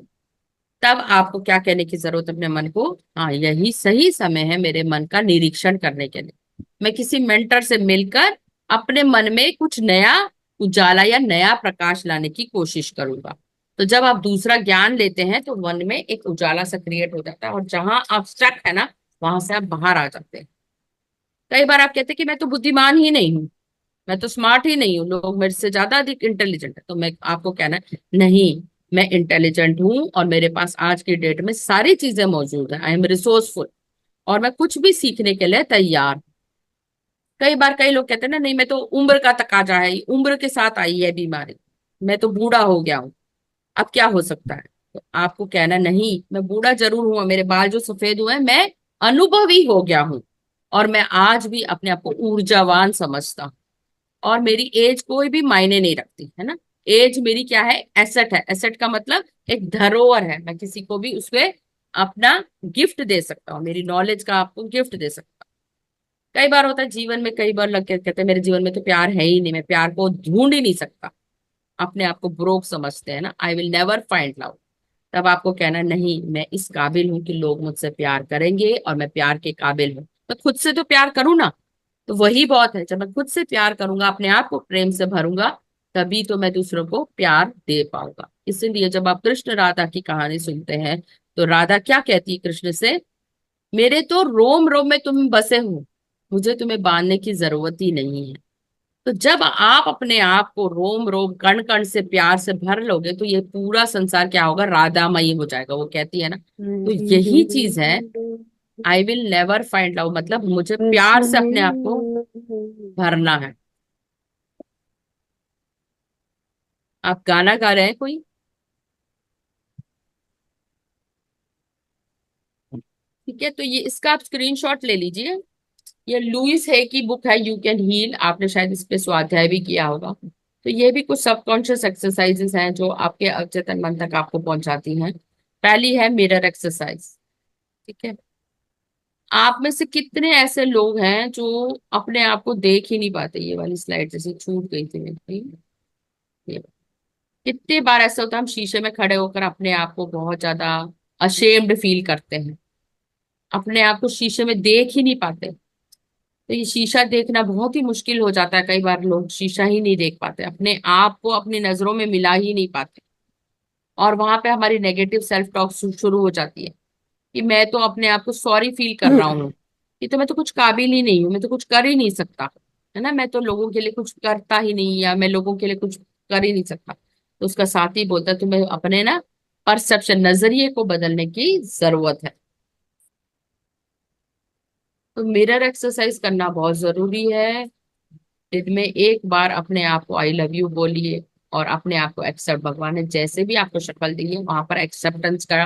तब आपको क्या कहने की जरूरत है अपने मन को, हाँ यही सही समय है मेरे मन का निरीक्षण करने के लिए। मैं किसी मेंटर से मिलकर अपने मन में कुछ नया उजाला या नया प्रकाश लाने की कोशिश करूंगा। तो जब आप दूसरा ज्ञान लेते हैं तो मन में एक उजाला सा क्रिएट हो जाता है, और जहां आप स्टक है ना, वहां से आप बाहर आ जाते हैं। कई बार आप कहते हैं कि मैं तो बुद्धिमान ही नहीं हूँ, मैं तो स्मार्ट ही नहीं हूँ, लोग मेरे से ज्यादा अधिक इंटेलिजेंट है। तो मैं आपको कहना है, नहीं, मैं इंटेलिजेंट हूँ और मेरे पास आज की डेट में सारी चीजें मौजूद है। आई एम रिसोर्सफुल, और मैं कुछ भी सीखने के लिए तैयार हूं। कई बार कई लोग कहते हैं ना, नहीं मैं तो उम्र का तकाजा है, उम्र के साथ आई है बीमारी, मैं तो बूढ़ा हो गया हूँ, अब क्या हो सकता है। तो आपको कहना, नहीं मैं बूढ़ा जरूर हूं, मेरे बाल जो सफेद हुए हैं, मैं अनुभवी हो गया हूं, और मैं आज भी अपने आप को ऊर्जावान समझता हूँ। और मेरी एज कोई भी मायने नहीं रखती है ना। एज मेरी क्या है, एसेट है। एसेट का मतलब एक धरोहर है, मैं किसी को भी उसके अपना गिफ्ट दे सकता हूँ, मेरी नॉलेज का आपको गिफ्ट दे सकता हूँ। कई बार होता है जीवन में, कई बार लग के कहते हैं मेरे जीवन में तो प्यार है ही नहीं, मैं प्यार को ढूंढ ही नहीं सकता, अपने आप को ब्रोक समझते हैं ना, I will never find love. तब आपको कहना, नहीं मैं इस काबिल हूं कि लोग मुझसे प्यार करेंगे, और मैं प्यार के काबिल हूँ। मैं खुद से तो प्यार करूँ ना, तो वही बहुत है। जब मैं खुद से प्यार करूंगा, अपने आप को प्रेम से भरूंगा, तभी तो मैं दूसरों को प्यार दे पाऊंगा। इसीलिए जब आप कृष्ण राधा की कहानी सुनते हैं, तो राधा क्या कहती है कृष्ण से, मेरे तो रोम रोम में तुम बसे हो, मुझे तुम्हें बांधने की जरूरत ही नहीं है। तो जब आप अपने आप को रोम रोम कण कण से प्यार से भर लोगे, तो ये पूरा संसार क्या होगा, राधामयी हो जाएगा। वो कहती है ना, तो यही चीज है, I will never find love, मतलब मुझे प्यार से अपने आप को भरना है। आप गाना गा रहे हैं कोई? ठीक है, तो ये इसका आप स्क्रीनशॉट ले लीजिए। ये लुइस है की बुक है, यू कैन हील, आपने शायद इस पे स्वाध्याय भी किया होगा। तो ये भी कुछ सबकॉन्शियस एक्सरसाइजेस हैं जो आपके अवचेतन मन तक आपको पहुंचाती हैं। पहली है मिरर एक्सरसाइज। ठीक है, आप में से कितने ऐसे लोग हैं जो अपने आप को देख ही नहीं पाते, ये वाली स्लाइड जैसे छूट गई थी मेरी। ये कितने बार ऐसा होता है, हम शीशे में खड़े होकर अपने आप को बहुत ज्यादा अशेम्ड फील करते हैं, अपने आप को शीशे में देख ही नहीं पाते। तो ये शीशा देखना बहुत ही मुश्किल हो जाता है, कई बार लोग शीशा ही नहीं देख पाते, अपने आप को अपनी नजरों में मिला ही नहीं पाते। और वहां पे हमारी नेगेटिव सेल्फ टॉक शुरू हो जाती है, कि मैं तो अपने आप को सॉरी फील कर रहा हूँ, कि तो मैं तो कुछ काबिल ही नहीं हूँ, मैं तो कुछ कर ही नहीं सकता, है ना, मैं तो लोगों के लिए कुछ करता ही नहीं, या मैं लोगों के लिए कुछ कर ही नहीं सकता। तो उसका साथी बोलता है, तुम्हें अपने ना परसेप्शन, नजरिए को बदलने की जरूरत है। तो मिरर एक्सरसाइज करना बहुत जरूरी है। दिन में एक बार अपने आप को आई लव यू बोलिए, और अपने आप को एक्सेप्ट, भगवान ने जैसे भी आपको शक्ल दी है वहां पर एक्सेप्टेंस का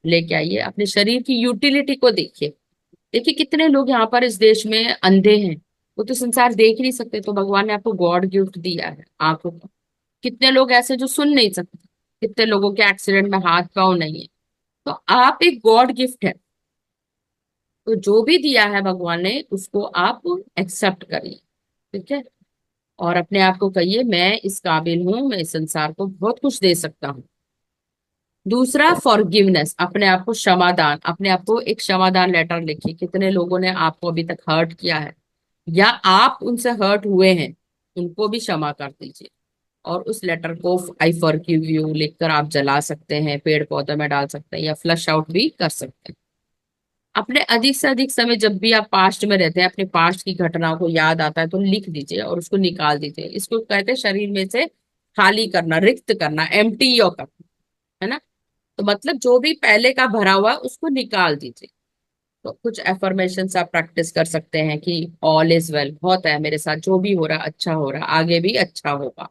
लेके आइए। अपने शरीर की यूटिलिटी को देखिए। देखिए कितने लोग यहाँ पर इस देश में अंधे हैं, वो तो संसार देख ही नहीं सकते, तो भगवान ने आपको गॉड गिफ्ट दिया है आंखों का। कितने लोग ऐसे जो सुन नहीं सकते, कितने लोगों के एक्सीडेंट में हाथ पांव नहीं है। तो आप एक गॉड गिफ्ट है, तो जो भी दिया है भगवान ने उसको आप एक्सेप्ट करिए। ठीक है, और अपने आप को कहिए, मैं इस काबिल हूं, मैं इस संसार को बहुत कुछ दे सकता हूँ। दूसरा फॉरगिवनेस, अपने आप को क्षमादान, अपने आप को एक क्षमादान लेटर लिखिए। कितने लोगों ने आपको अभी तक हर्ट किया है, या आप उनसे हर्ट हुए हैं, उनको भी क्षमा कर दीजिए। और उस लेटर को आई फॉरगिव यू लिखकर आप जला सकते हैं, पेड़ पौधे में डाल सकते हैं, या फ्लश आउट भी कर सकते हैं। अपने अधिक से अधिक समय जब भी आप पास्ट में रहते हैं, अपने पास्ट की घटनाओं को याद आता है तो लिख दीजिए और उसको निकाल दीजिए। इसको कहते हैं शरीर में से खाली करना, रिक्त करना, एम्प्टी योर कप, है ना। तो मतलब जो भी पहले का भरा हुआ है, उसको निकाल दीजिए। तो कुछ एफर्मेशन आप प्रैक्टिस कर सकते हैं कि ऑल इज वेल, बहुत है मेरे साथ, जो भी हो रहा अच्छा हो रहा, आगे भी अच्छा होगा।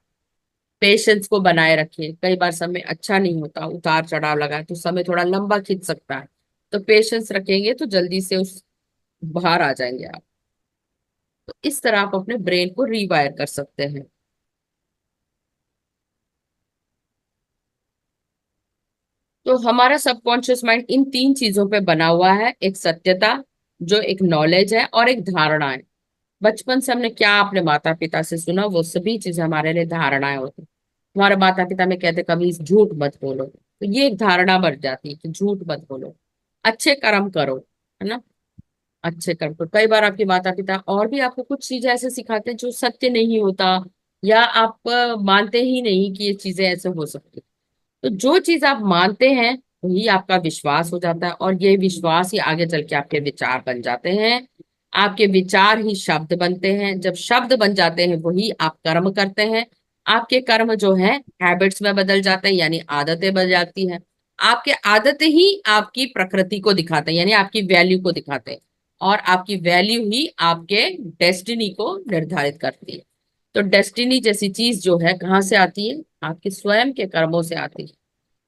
पेशेंस को बनाए रखिए, कई बार समय अच्छा नहीं होता, उतार चढ़ाव लगा है, तो समय थोड़ा लंबा खींच सकता है। तो पेशेंस रखेंगे तो जल्दी से उस बाहर आ जाएंगे आप। तो इस तरह आप अपने ब्रेन को रीवायर कर सकते हैं। तो हमारा सबकॉन्शियस माइंड इन तीन चीजों पे बना हुआ है, एक सत्यता, जो एक नॉलेज है, और एक धारणा है। बचपन से हमने क्या अपने माता पिता से सुना, वो सभी चीजें हमारे लिए धारणाएं होती। हमारे माता पिता में कहते कभी झूठ मत बोलो, तो ये एक धारणा बढ़ जाती है कि झूठ मत बोलो, अच्छे कर्म करो, है ना। अच्छे कर्म करो। कई बार आपके माता पिता और भी आपको कुछ चीजें ऐसे सिखाते हैं जो सत्य नहीं होता, या आप मानते ही नहीं कि ये चीजें ऐसे हो सकती। तो जो चीज आप मानते हैं वही आपका विश्वास हो जाता है, और ये विश्वास ही आगे चल के आपके विचार बन जाते हैं। आपके विचार ही शब्द बनते हैं, जब शब्द बन जाते हैं वही आप कर्म करते हैं। आपके कर्म जो है हैबिट्स में बदल जाते हैं, यानी आदतें बन जाती हैं। आपके आदतें ही आपकी प्रकृति को दिखाते हैं, यानी आपकी वैल्यू को दिखाते हैं। और आपकी वैल्यू ही आपके डेस्टिनी को निर्धारित करती है। तो डेस्टिनी जैसी चीज जो है कहाँ से आती है? आपके स्वयं के कर्मों से आती है।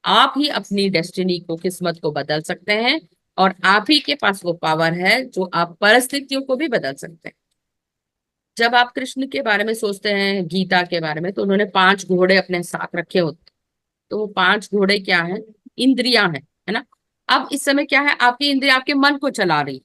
आप ही अपनी डेस्टिनी को, किस्मत को बदल सकते हैं। और आप ही के पास वो पावर है जो आप परिस्थितियों को भी बदल सकते हैं। जब आप कृष्ण के बारे में सोचते हैं, गीता के बारे में, तो उन्होंने 5 घोड़े अपने साथ रखे होते। तो वो 5 घोड़े क्या है? इंद्रियां हैं, है ना। अब इस समय क्या है, आपकी इंद्रिया आपके मन को चला रही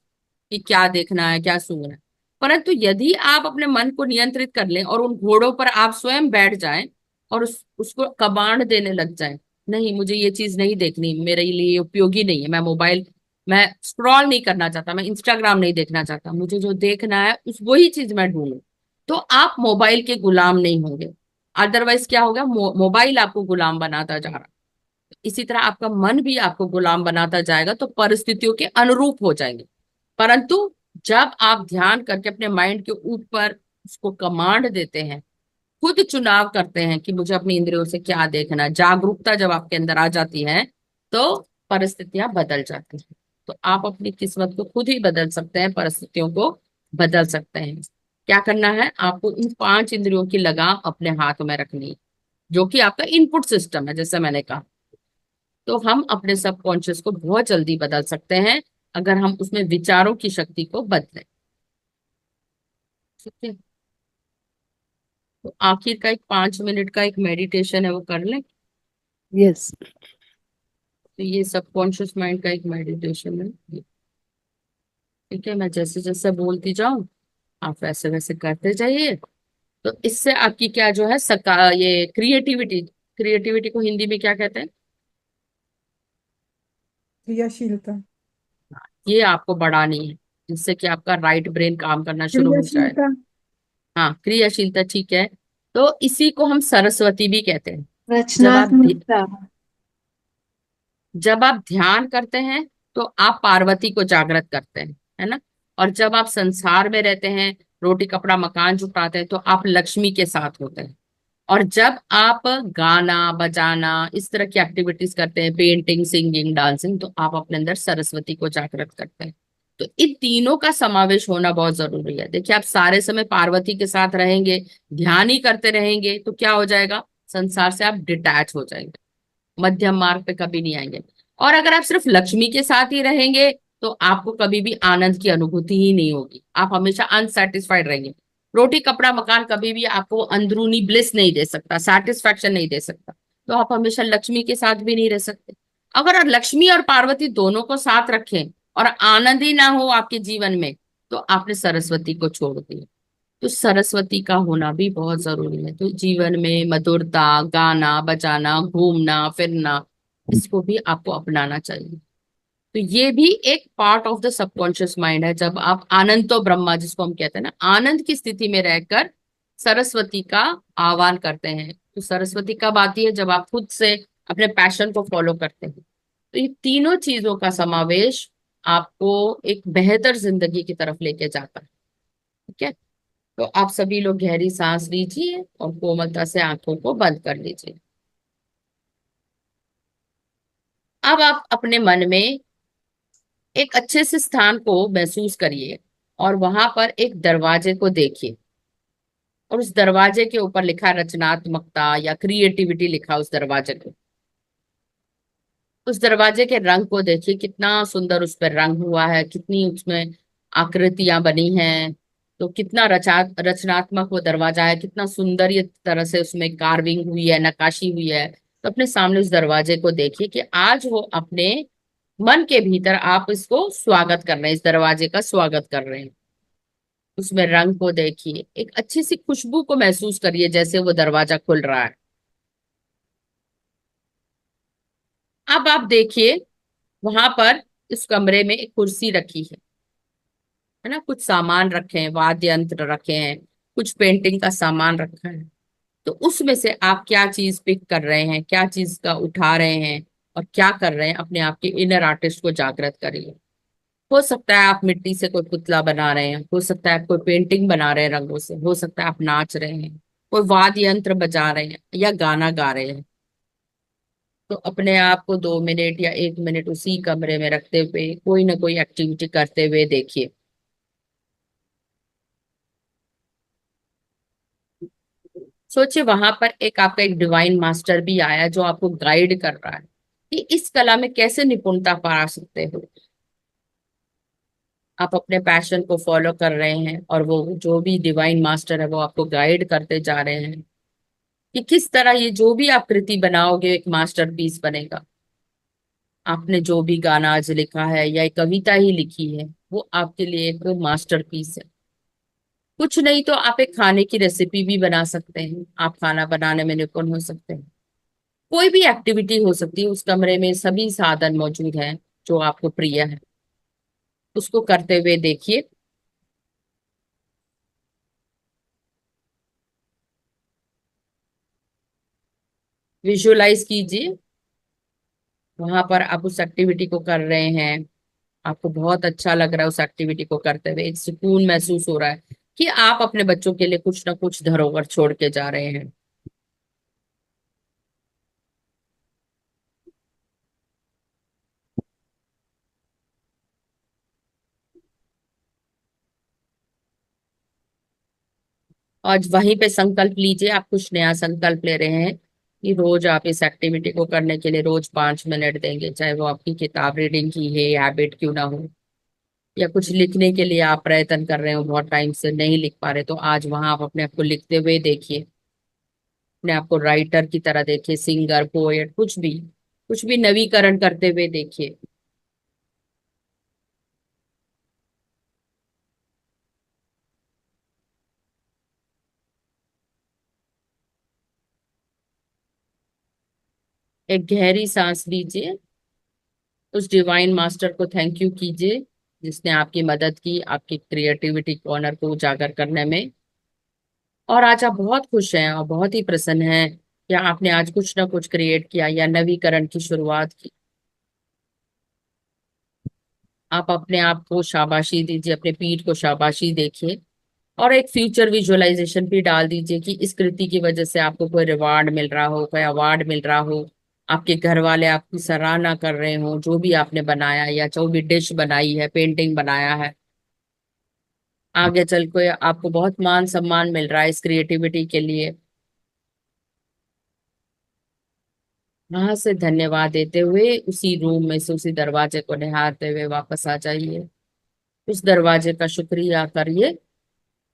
कि क्या देखना है, क्या सुनना है। परंतु यदि आप अपने मन को नियंत्रित कर लें और उन घोड़ों पर आप स्वयं बैठ जाएं और उसको कमांड देने लग जाएं, नहीं मुझे ये चीज नहीं देखनी, मेरे लिए ये उपयोगी नहीं है, मैं स्क्रॉल नहीं करना चाहता, मैं इंस्टाग्राम नहीं देखना चाहता, मुझे जो देखना है उस वही चीज मैं ढूंढूं, तो आप मोबाइल के गुलाम नहीं होंगे। अदरवाइज क्या होगा, मोबाइल आपको गुलाम बनाता जा रहा। इसी तरह आपका मन भी आपको गुलाम बनाता जाएगा, तो परिस्थितियों के अनुरूप हो जाएंगे। परंतु जब आप ध्यान करके अपने माइंड के ऊपर उसको कमांड देते हैं, खुद चुनाव करते हैं कि मुझे अपनी इंद्रियों से क्या देखना है, जागरूकता जब आपके अंदर आ जाती है, तो परिस्थितियां बदल जाती हैं। तो आप अपनी किस्मत को खुद ही बदल सकते हैं, परिस्थितियों को बदल सकते हैं। क्या करना है आपको? इन 5 इंद्रियों की लगाम अपने हाथ में रखनी है, जो कि आपका इनपुट सिस्टम है, जैसे मैंने कहा। तो हम अपने सबकॉन्शियस को बहुत जल्दी बदल सकते हैं अगर हम उसमें विचारों की शक्ति को बदलें। ठीक है। तो आखिर का एक 5 मिनट का एक मेडिटेशन है, वो कर लें। यस। तो ये सबकॉन्शियस माइंड का एक मेडिटेशन है। ठीक है, मैं जैसे जैसे बोलती जाऊं आप वैसे वैसे करते जाइए। तो इससे आपकी क्या जो है ये क्रिएटिविटी, क्रिएटिविटी को हिंदी में क्या कहते हैं? क्रियाशीलता। ये आपको बढ़ानी है, जिससे कि आपका राइट ब्रेन काम करना शुरू हो जाए। क्रियाशीलता। हाँ, क्रियाशीलता, ठीक है। तो इसी को हम सरस्वती भी कहते हैं। जब आप रचनात्मकता। जब आप ध्यान करते हैं तो आप पार्वती को जागृत करते हैं, है ना। और जब आप संसार में रहते हैं, रोटी कपड़ा मकान जुटाते हैं, तो आप लक्ष्मी के साथ होते हैं। और जब आप गाना बजाना इस तरह की एक्टिविटीज करते हैं, पेंटिंग सिंगिंग डांसिंग, तो आप अपने अंदर सरस्वती को जागृत करते हैं। तो इन तीनों का समावेश होना बहुत जरूरी है। देखिए, आप सारे समय पार्वती के साथ रहेंगे, ध्यान ही करते रहेंगे, तो क्या हो जाएगा, संसार से आप डिटैच हो जाएंगे, मध्यम मार्ग पे कभी नहीं आएंगे। और अगर आप सिर्फ लक्ष्मी के साथ ही रहेंगे, तो आपको कभी भी आनंद की अनुभूति ही नहीं होगी, आप हमेशा अनसेटिस्फाइड रहेंगे। रोटी कपड़ा मकान कभी भी आपको अंदरूनी ब्लिस नहीं दे सकता, सेटिस्फैक्शन नहीं दे सकता। तो आप हमेशा लक्ष्मी के साथ भी नहीं रह सकते। अगर लक्ष्मी और पार्वती दोनों को साथ रखें और आनंद ही ना हो आपके जीवन में, तो आपने सरस्वती को छोड़ दिया। तो सरस्वती का होना भी बहुत जरूरी है। तो जीवन में मधुरता, गाना बजाना, घूमना फिरना, इसको भी आपको अपनाना चाहिए। तो ये भी एक part of the subconscious mind है। जब आप आनंद तो ब्रह्मा जिसको हम कहते हैं ना, आनंद की स्थिति में रहकर सरस्वती का आह्वान करते हैं। तो सरस्वती कब आती है? जब आप खुद से अपने पैशन को फॉलो करते हैं। तो ये तीनों चीजों का समावेश आपको एक बेहतर जिंदगी की तरफ लेके जाता है। ठीक है। तो आप सभी लोग गहरी सांस लीजिए और कोमलता से आंखों को बंद कर लीजिए। अब आप अपने मन में एक अच्छे से स्थान को महसूस करिए और वहां पर एक दरवाजे को देखिए। और उस दरवाजे के ऊपर लिखा है रचनात्मकता या क्रिएटिविटी, लिखा उस दरवाजे को। उस दरवाजे के रंग को देखिए, कितना सुंदर उस पर रंग हुआ है, कितनी उसमें आकृतियां बनी हैं। तो कितना रचनात्मक वो दरवाजा है, कितना सुंदर ये तरह से उसमें कार्विंग हुई है, नक्काशी हुई है। तो अपने सामने उस दरवाजे को देखिए कि आज वो अपने मन के भीतर आप इसको स्वागत कर रहे हैं, इस दरवाजे का स्वागत कर रहे हैं। उसमें रंग को देखिए, एक अच्छी सी खुशबू को महसूस करिए जैसे वो दरवाजा खुल रहा है। अब आप देखिए, वहां पर इस कमरे में एक कुर्सी रखी है ना, कुछ सामान रखे हैं, वाद्य यंत्र रखे हैं, कुछ पेंटिंग का सामान रखा है। तो उसमें से आप क्या चीज पिक कर रहे हैं, क्या चीज का उठा रहे हैं, और क्या कर रहे हैं, अपने आप के इनर आर्टिस्ट को जागृत करिए। हो सकता है आप मिट्टी से कोई पुतला बना रहे हैं, हो सकता है आप कोई पेंटिंग बना रहे हैं रंगों से, हो सकता है आप नाच रहे हैं, कोई वाद्य यंत्र बजा रहे हैं या गाना गा रहे हैं। तो अपने आप को 2 मिनट या 1 मिनट उसी कमरे में रखते हुए कोई ना कोई एक्टिविटी करते हुए देखिए। सोचिए वहां पर एक आपका एक डिवाइन मास्टर भी आया जो आपको गाइड कर रहा है कि इस कला में कैसे निपुणता पा सकते हो। आप अपने पैशन को फॉलो कर रहे हैं और वो जो भी डिवाइन मास्टर है वो आपको गाइड करते जा रहे हैं कि किस तरह ये जो भी आप कृति बनाओगे एक मास्टरपीस बनेगा। आपने जो भी गाना आज लिखा है या एक कविता ही लिखी है, वो आपके लिए एक मास्टरपीस है। कुछ नहीं तो आप एक खाने की रेसिपी भी बना सकते हैं, आप खाना बनाने में निपुण हो सकते हैं। कोई भी एक्टिविटी हो सकती है, उस कमरे में सभी साधन मौजूद हैं जो आपको प्रिय है, उसको करते हुए देखिए। विजुअलाइज कीजिए, वहां पर आप उस एक्टिविटी को कर रहे हैं, आपको बहुत अच्छा लग रहा है उस एक्टिविटी को करते हुए, एक सुकून महसूस हो रहा है कि आप अपने बच्चों के लिए कुछ ना कुछ धरोहर छोड़ के जा रहे हैं। और वहीं पे संकल्प लीजिए, आप कुछ नया संकल्प ले रहे हैं कि रोज आप इस एक्टिविटी को करने के लिए रोज 5 मिनट देंगे, चाहे वो आपकी किताब रीडिंग की है हैबिट क्यों ना हो, या कुछ लिखने के लिए आप प्रयत्न कर रहे हो, बहुत टाइम से नहीं लिख पा रहे, तो आज वहां आप अपने आप को लिखते हुए देखिए। अपने आप को राइटर की तरह देखिए, सिंगर, पोएट, कुछ भी नवीकरण करते हुए देखिए। एक गहरी सांस लीजिए, उस डिवाइन मास्टर को थैंक यू कीजिए जिसने आपकी मदद की आपकी क्रिएटिविटी कॉर्नर को उजागर करने में। और आज आप बहुत खुश हैं और बहुत ही प्रसन्न हैं कि आपने आज कुछ ना कुछ क्रिएट किया या नवीकरण की शुरुआत की। आप अपने आप को शाबाशी दीजिए, अपने पीठ को शाबाशी देखिए, और एक फ्यूचर विजुअलाइजेशन भी डाल दीजिए कि इस कृति की वजह से आपको कोई रिवार्ड मिल रहा हो, कोई अवार्ड मिल रहा हो, आपके घर वाले आपकी सराहना कर रहे हो जो भी आपने बनाया, या जो भी डिश बनाई है, पेंटिंग बनाया है। आगे चल के आपको बहुत मान सम्मान मिल रहा है इस क्रिएटिविटी के लिए। वहां से धन्यवाद देते हुए उसी रूम में से उसी दरवाजे को निहारते हुए वापस आ जाइए। उस दरवाजे का शुक्रिया करिए,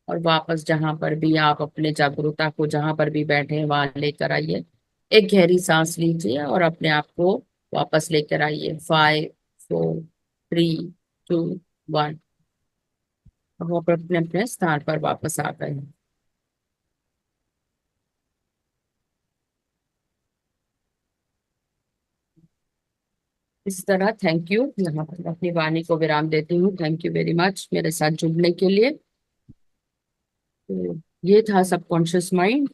और वापस जहां पर भी आप अपने जागरूकता को जहां पर भी बैठे हैं वहां लेकर आइए। एक गहरी सांस लीजिए और अपने आप को वापस लेकर आइए। 5 4 3 2 1। अब आप अपने अपने स्थान पर वापस आ गए हैं। इस तरह थैंक यू, यहाँ पर अपनी वाणी को विराम देती हूँ। थैंक यू वेरी मच मेरे साथ जुड़ने के लिए। तो ये था सबकॉन्शियस माइंड।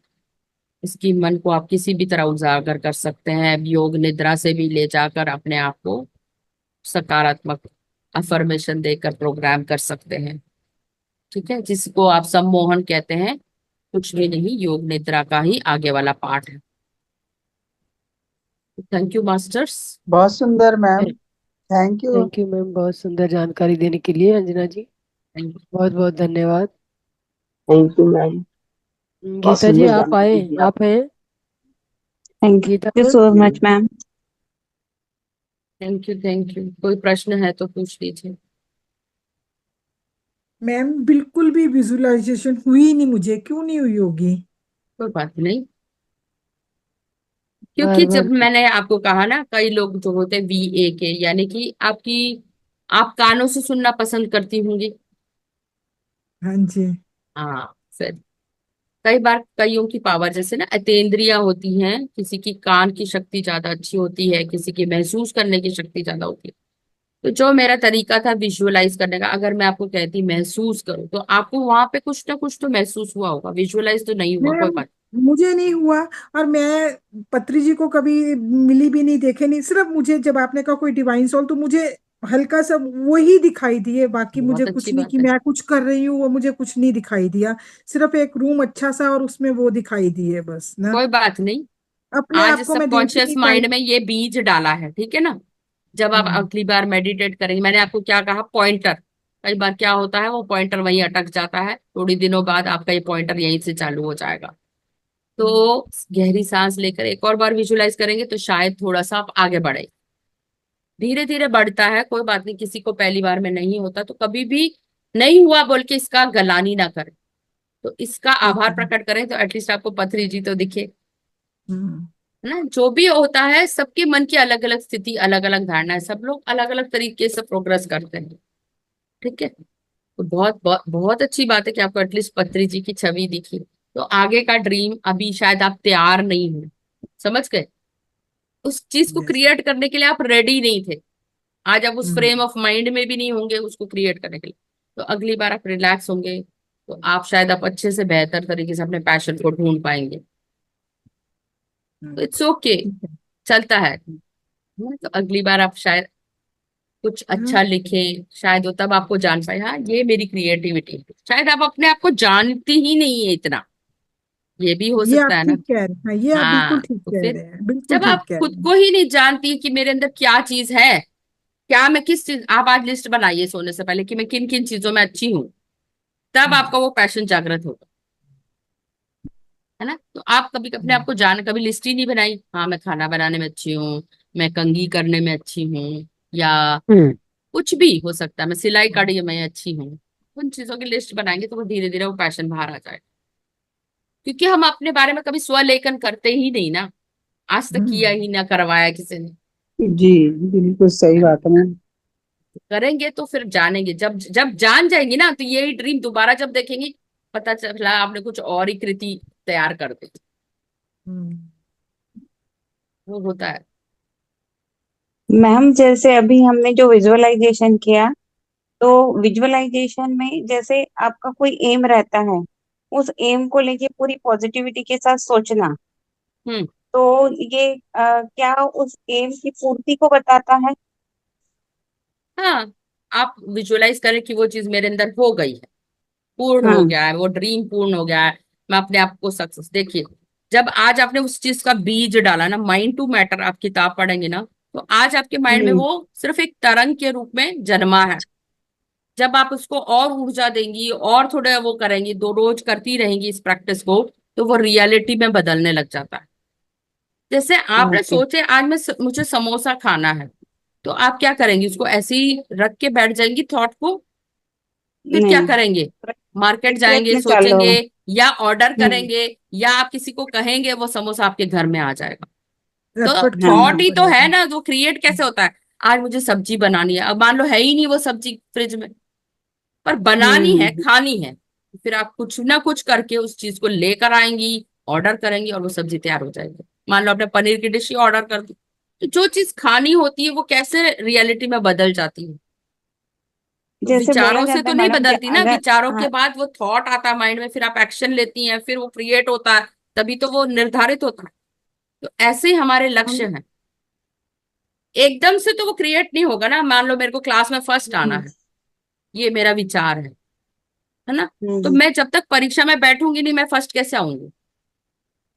इसकी मन को आप किसी भी तरह उजागर कर सकते हैं, योग निद्रा से भी ले जाकर अपने आप को सकारात्मक अफर्मेशन देकर प्रोग्राम कर सकते हैं। ठीक है, जिसको आप सम्मोहन कहते हैं, कुछ भी नहीं, योग निद्रा का ही आगे वाला पार्ट है। Thank you masters. बहुत सुंदर ma'am. Thank you. Thank you ma'am, बहुत सुंदर जानकारी देने के लिए अंजना जी। थैंक बहुत बहुत धन्यवाद। Thank you ma'am. बहुत गीता जी सुंदर आप आए, जानकारी दी आप। आप हैं Thank Geeta you ma'am? so much, ma'am. Thank you thank you. कोई प्रश्न है तो पूछ लीजिए। मैम बिल्कुल भी विजुअलाइजेशन हुई ही नहीं, मुझे क्यों नहीं हुई होगी? कोई बात नहीं, क्योंकि बार जब बार। मैंने आपको कहा ना, कई लोग जो होते हैं VA के, यानी कि आप कानों से सुनना पसंद करती होंगी। हाँ जी। हाँ, फिर कई बार कईयों की पावर जैसे ना अतेंद्रियां होती हैं, किसी की कान की शक्ति ज्यादा अच्छी होती है, किसी की महसूस करने की शक्ति ज्यादा होती है। तो जो मेरा तरीका था विजुअलाइज करने का, अगर मैं आपको कहती महसूस करो, तो आपको वहां पे कुछ ना कुछ तो महसूस हुआ होगा, विजुअलाइज तो नहीं हुआ, कोई मैं बात। मुझे नहीं हुआ। और मैं पत्री जी को कभी मिली भी नहीं, देखे नहीं। सिर्फ मुझे जब आपने कहा कोई डिवाइन सोल, तो मुझे हल्का सा वो ही दिखाई दिए, बाकी मुझे बहुत अच्छी कुछ नहीं बात कि है। मैं कुछ कर रही हूँ, वो मुझे कुछ नहीं दिखाई दिया। सिर्फ एक रूम अच्छा सा और उसमें वो दिखाई दिए बस ना। कोई बात नहीं। अपने आज आप को मैं देख ही सबकॉन्शियस नहीं पाई। माइंड में ये बीज डाला है, ठीक है ना। जब आप हम्म। अगली बार मेडिटेट करेंगे, मैंने आपको क्या कहा, पॉइंटर। कई बार क्या होता है, वो पॉइंटर वहीं अटक जाता है, थोड़ी दिनों बाद आपका ये पॉइंटर यहीं से चालू हो जाएगा। तो गहरी सांस लेकर एक और बार विजुलाइज करेंगे तो शायद थोड़ा सा आप आगे बढ़े। धीरे धीरे बढ़ता है, कोई बात नहीं, किसी को पहली बार में नहीं होता, तो कभी भी नहीं हुआ बोल के इसका गलानी ना करें। तो इसका ठीक आभार है। प्रकट करें, तो एटलीस्ट आपको पथरी जी तो दिखे। हम्म। है ना। जो भी होता है, सबके मन की अलग अलग स्थिति, अलग अलग धारणा है, सब लोग अलग अलग तरीके से प्रोग्रेस करते हैं। ठीक है। तो बहुत बहुत बहुत अच्छी बात है कि आपको एटलीस्ट पत्री जी की छवि दिखी। तो आगे का ड्रीम अभी शायद आप तैयार नहीं हो, समझ गए। उस चीज को यस। क्रिएट करने के लिए आप रेडी नहीं थे। आज आप उस हम्म। फ्रेम ऑफ माइंड में भी नहीं होंगे उसको क्रिएट करने के लिए। तो अगली बार आप रिलैक्स होंगे, तो आप शायद आप अच्छे से बेहतर तरीके से अपने पैशन को ढूंढ पाएंगे। तो इट्स ओके, ठीक है। चलता है। तो अगली बार आप शायद कुछ हाँ, अच्छा लिखें, शायद वो तब आपको जान पाए, हाँ ये मेरी क्रिएटिविटी है। शायद आप अपने आप को जानती ही नहीं है इतना, ये भी हो ये आप सकता है ना। ठीक कह रहे हैं। ये आप बिल्कुल हाँ, ठीक तो कह फिर रहे हैं, बिल्कुल जब ठीक आप कह खुद रहे हैं। को ही नहीं जानती कि मेरे अंदर क्या चीज है, क्या मैं किस चीज, आप आज लिस्ट बनाइए सोने से पहले कि मैं किन किन चीजों में अच्छी हूँ, तब हम्म। आपका वो पैशन जागृत होगा। है ना। तो आप कभी अपने आप को जान, कभी लिस्ट ही नहीं बनाई, हाँ मैं खाना बनाने में अच्छी हूँ, मैं कंघी करने में अच्छी हूँ, या हम्म। कुछ भी हो सकता है, मैं सिलाई कढ़ाई में अच्छी हूँ। उन चीजों की लिस्ट बनाएंगे तो वो धीरे धीरे वो पैशन बाहर आ जाएगा। क्योंकि हम अपने बारे में कभी स्वलेखन करते ही नहीं ना, आज तक किया हम्म। ही ना, करवाया किसी ने। जी, बिल्कुल सही है ना। बात है मैम। करेंगे तो फिर जानेंगे, जब जब जान जाएंगी ना, तो यही ड्रीम दोबारा जब देखेंगी, पता चला आपने कुछ और ही कृति तैयार कर दी। हम्म। वो होता है। मैम जैसे अभी हमने जो विजुअलाइजेशन किया, तो विजुअलाइजेशन में जैसे आपका कोई एम रहता है, उस एम को लेके पूरी पॉजिटिविटी के साथ सोचना, हम्म। तो ये क्या उस एम की पूर्ति को बताता है? हाँ, आप विजुअलाइज करें कि वो चीज मेरे अंदर हो गई है, पूर्ण हो हाँ। गया है, वो ड्रीम पूर्ण हो गया है, मैं अपने आप को सक्सेस देखिए। जब आज आपने उस चीज का बीज डाला ना, माइंड टू मैटर आप किताब पढ़ेंगे ना, तो आज आपके माइंड में हम्म। वो सिर्फ एक तरंग के रूप में जन्मा है। जब आप उसको और ऊर्जा देंगी और थोड़ा वो करेंगी, दो रोज करती रहेंगी इस प्रैक्टिस को, तो वो रियलिटी में बदलने लग जाता है। जैसे आपने ओके। सोचे आज मुझे समोसा खाना है, तो आप क्या करेंगे, उसको ऐसे ही रख के बैठ जाएंगी थॉट को। फिर क्या नहीं, करेंगे, मार्केट एक जाएंगे, प्रयत्न चालू सोचेंगे, होगा। या ऑर्डर हम्म। करेंगे, या आप किसी को कहेंगे, वो समोसा आपके घर में आ जाएगा। तो एफर्ट हाँ करना थॉट हाँ। ही तो है पड़ेगा। ना, जो क्रिएट कैसे होता है। आज मुझे सब्जी बनानी है, अब मान लो है ही नहीं वो सब्जी फ्रिज में, पर बनानी है, हम्म। खानी है, फिर आप कुछ ना कुछ करके उस चीज को लेकर आएंगी, ऑर्डर करेंगी, और वो सब्जी तैयार हो जाएगी। मान लो आपने पनीर की डिश ही ऑर्डर कर दी, तो जो चीज खानी होती है वो कैसे रियलिटी में बदल जाती है। तो जैसे बोला विचारों से जाता तो है नहीं मैडम कि बदलती ना, अगर, विचारों के हाँ। बाद वो थॉट आता है माइंड में, फिर आप एक्शन लेती हैं, फिर वो क्रिएट होता है, तभी तो वो निर्धारित होता है। तो ऐसे ही हमारे लक्ष्य हम। हैं, एकदम से तो वो क्रिएट नहीं होगा ना। मान लो मेरे को क्लास में फर्स्ट आना हम्म। है, ये मेरा विचार है ना। तो हम्म। मैं जब तक परीक्षा में बैठूंगी नहीं, मैं फर्स्ट कैसे आऊंगी,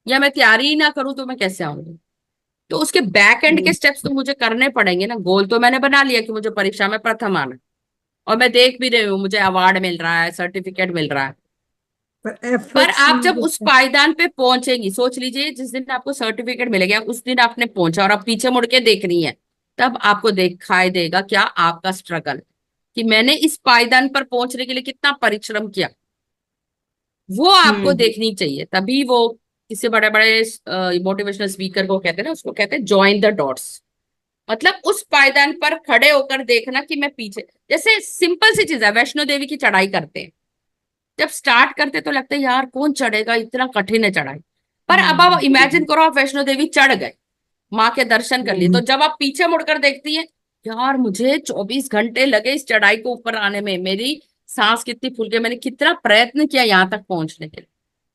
या मैं तैयारी ही ना करूं तो मैं कैसे आऊंगी। तो उसके बैक एंड के हम्म। स्टेप्स तो मुझे करने पड़ेंगे ना। गोल तो मैंने बना लिया कि मुझे परीक्षा में प्रथम आना है, और मैं देख भी रही हूँ मुझे अवार्ड मिल रहा है, सर्टिफिकेट मिल रहा है। पर पर एफर्ट्स आप जब नीड उस पायदान पे पहुंचेंगी, सोच लीजिए जिस दिन आपको सर्टिफिकेट मिलेगा उस दिन आपने पहुंचा और आप पीछे मुड़ के देख रही हैं, तब आपको दिखाई देगा क्या आपका स्ट्रगल, कि मैंने इस पायदान पर पहुंचने के लिए कितना परिश्रम किया। वो आपको हम्म। देखनी चाहिए, तभी वो किसी बड़े बड़े मोटिवेशनल स्पीकर को कहते हैं ना, उसको कहते हैं जॉइन द डॉट्स। मतलब उस पायदान पर खड़े होकर देखना कि मैं पीछे, जैसे सिंपल सी चीज है, वैष्णो देवी की चढ़ाई करते हैं, जब स्टार्ट करते तो लगता है यार कौन चढ़ेगा, इतना कठिन है चढ़ाई। पर अब आप इमेजिन करो आप वैष्णो देवी चढ़ गए, माँ के दर्शन कर लिए, तो जब आप पीछे मुड़कर देखती है, यार मुझे 24 घंटे लगे इस चढ़ाई को ऊपर आने में, मेरी सांस कितनी फूल गई, मैंने कितना प्रयत्न किया यहाँ तक पहुंचने के लिए।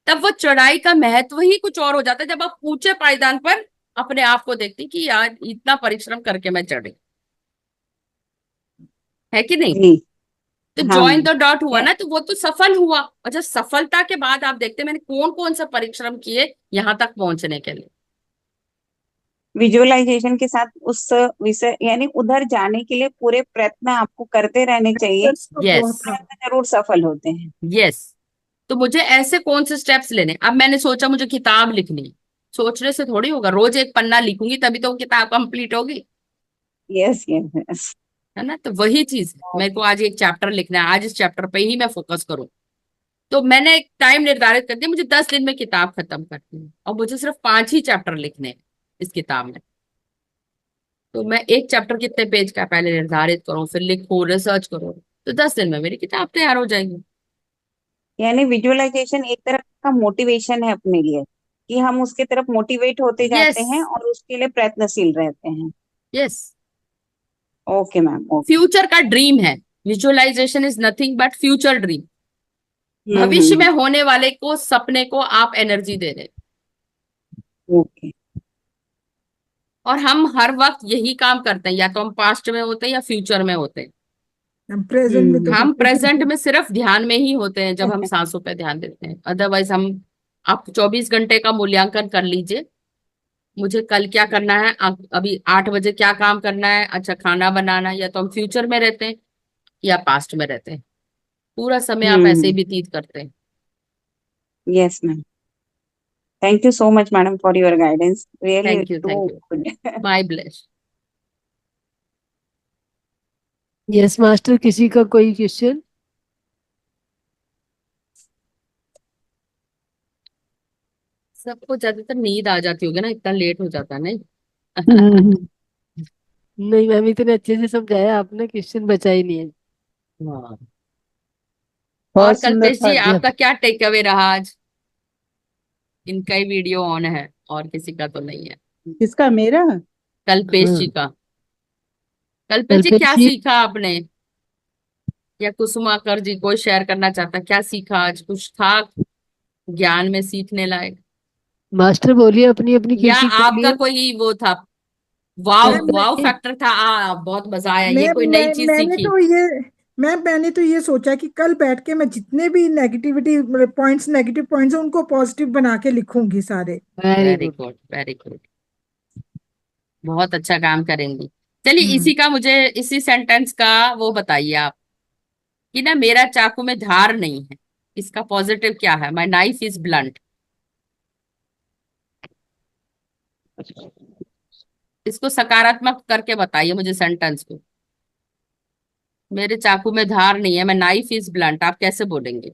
तब वो चढ़ाई का महत्व ही कुछ और हो जाता है, जब आप ऊंचे पायदान पर अपने आप को देखती कि यार इतना परिश्रम करके मैं चढ़ी, है कि नहीं। जी। तो हाँ ज्वाइन मैम। द डॉट हुआ ना, तो वो तो सफल हुआ, और जब सफलता के बाद आप देखते हैं मैंने कौन कौन सा परिश्रम किए यहाँ तक पहुंचने के लिए। विजुअलाइजेशन के साथ उस विषय यानी उधर जाने के लिए पूरे प्रयत्न आपको करते रहने चाहिए, Efforts तो यस, बहुत था। प्रयत्न जरूर सफल होते हैं। यस। तो मुझे ऐसे कौन से स्टेप्स लेने, अब मैंने सोचा मुझे किताब लिखनी है, सोचने से थोड़ी होगा, रोज एक पन्ना लिखूंगी तभी तो वो किताब कंप्लीट होगी, यस यस यस। है ना। तो वही चीज है, मेरे को आज एक चैप्टर लिखना है, आज इस चैप्टर पे ही मैं फोकस करूँ। तो मैंने एक टाइम निर्धारित कर दिया, मुझे 10 दिन में किताब खत्म करनी है, और मुझे सिर्फ 5 ही चैप्टर लिखने हैं इस किताब में। तो मैं एक चैप्टर कितने पेज का पहले निर्धारित करूं, फिर लिखूं, रिसर्च करूं, तो 10 दिन में मेरी किताब तैयार हो जाएगी। यानी विजुअलाइजेशन एक तरह का मोटिवेशन है अपने लिए, कि हम उसके तरफ मोटिवेट होते यस, जाते हैं और उसके लिए प्रयत्नशील रहते हैं। Yes. Okay ma'am, okay. Future का ड्रीम है, visualisation is nothing but future dream. भविष्य में होने वाले को, सपने को आप एनर्जी दे रहे हैं। ओके। और हम हर वक्त यही काम करते हैं, या तो हम पास्ट में होते हैं या फ्यूचर में होते हैं। हम प्रेजेंट में तो हम बिल्कुल प्रेजेंट भी में सिर्फ ध्यान में ही होते हैं, जब हम सांसों पे ध्यान देते हैं, अदरवाइज हम, आप 24 घंटे का मूल्यांकन कर लीजिए, मुझे कल क्या करना है, अभी 8 बजे क्या काम करना है, अच्छा खाना बनाना है, या तो हम फ्यूचर में रहते हैं या पास्ट में रहते हैं, पूरा समय आप ऐसे ही हम्म। व्यतीत करते हैं। Yes ma'am. Thank you so much madam for your guidance, really thank you, too thank you, good. My bless. Yes master, किसी का कोई क्वेश्चन? सबको ज्यादातर नींद आ जाती होगी ना, इतना लेट हो जाता है नहीं। नहीं मैम, इतने अच्छे से समझाया आपने, क्वेश्चन बचा ही नहीं है। हाँ। और बहुत सुंदर कल्पेश था। जी, आपका क्या टेक अवे रहा आज? इनका ही वीडियो ऑन है और किसी का तो नहीं है। किसका, मेरा? कल्पेश जी हाँ, का। कल्पेश जी, कल्पेश क्या जी। सीखा आपने, या कुसुमाकर जी कोई शेयर करना चाहता, क्या सीखा आज, कुछ था ज्ञान में सीखने लायक, मास्टर बोलिए, अपनी अपनी या खिड़की आपका खोलिए। कोई वो था, वाव मैं वाव नहीं, फैक्टर था, बहुत मजा आया, ये मैं कोई नई मैं चीज मैंने सीखी। तो ये मैंने तो ये सोचा कि कल बैठ के मैं जितने भी नेगेटिविटी पॉइंट्स, नेगेटिव पॉइंट्स हैं उनको पॉजिटिव बना के लिखूंगी सारे। Very very good. Good, very good, बहुत अच्छा काम करेंगी। चलिए, हम्म। इसी का मुझे, इसी सेंटेंस का वो बताइए आप, कि ना मेरा चाकू में धार नहीं है, इसका पॉजिटिव क्या है, माई नाइफ इज ब्लंट। इसको सकारात्मक करके बताइए मुझे सेंटेंस को। मेरे चाकू में धार नहीं है, मैं नाइफ इज ब्लंट, आप कैसे बोलेंगे?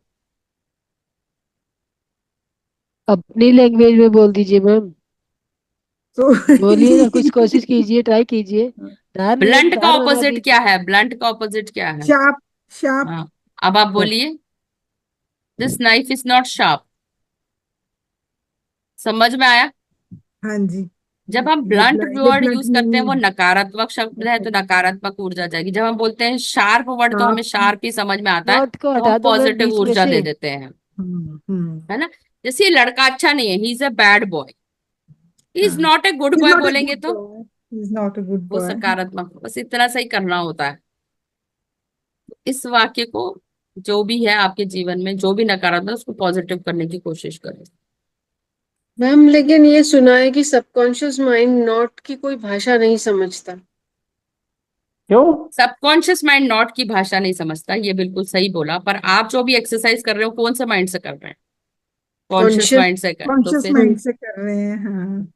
अपनी लैंग्वेज में बोल दीजिए मैम। तो बोलिए ना, कुछ कोशिश कीजिए, ट्राई कीजिए। धार नहीं है तो ब्लंट का धार बना ऑपोजिट दीजिए। क्या है, ब्लंट का ऑपोजिट क्या है? Sharp, sharp. हाँ, अब आप बोलिए, this knife is not sharp. समझ में आया? हाँ जी। जब हम ब्लंट ये वर्ड ब्लंट यूज करते नहीं हैं, वो है। नकारात्मक शब्द है, तो नकारात्मक ऊर्जा जाएगी। जब हम बोलते हैं शार्प वर्ड, तो हमें शार्प। शार्प ही समझ में आता है, नॉट को तो हम हटा दो मैम पॉजिटिव बीच में ऊर्जा से। दे देते हैं, हम्म। है ना। जैसे ये लड़का अच्छा नहीं है, he is a bad boy, he is हाँ, not a good is boy not a बोलेंगे गुड तो boy, is not a good वो बॉय। सकारात्मक, बस इतना सही करना होता है। इस वाक्य को, जो भी है आपके जीवन में जो भी नकारात्मक, उसको पॉजिटिव करने की कोशिश करें। मैम लेकिन ये सुना है कि सबकॉन्शियस माइंड नॉट की कोई भाषा नहीं समझता। क्यों? सबकॉन्शियस माइंड नॉट की भाषा नहीं समझता, ये बिल्कुल सही बोला, पर आप जो भी एक्सरसाइज कर रहे हो कौन से माइंड से कर रहे हैं? Conscious conscious. माइंड से कर, तो कॉन्शियस फिर माइंड से कर रहे हैं, हाँ।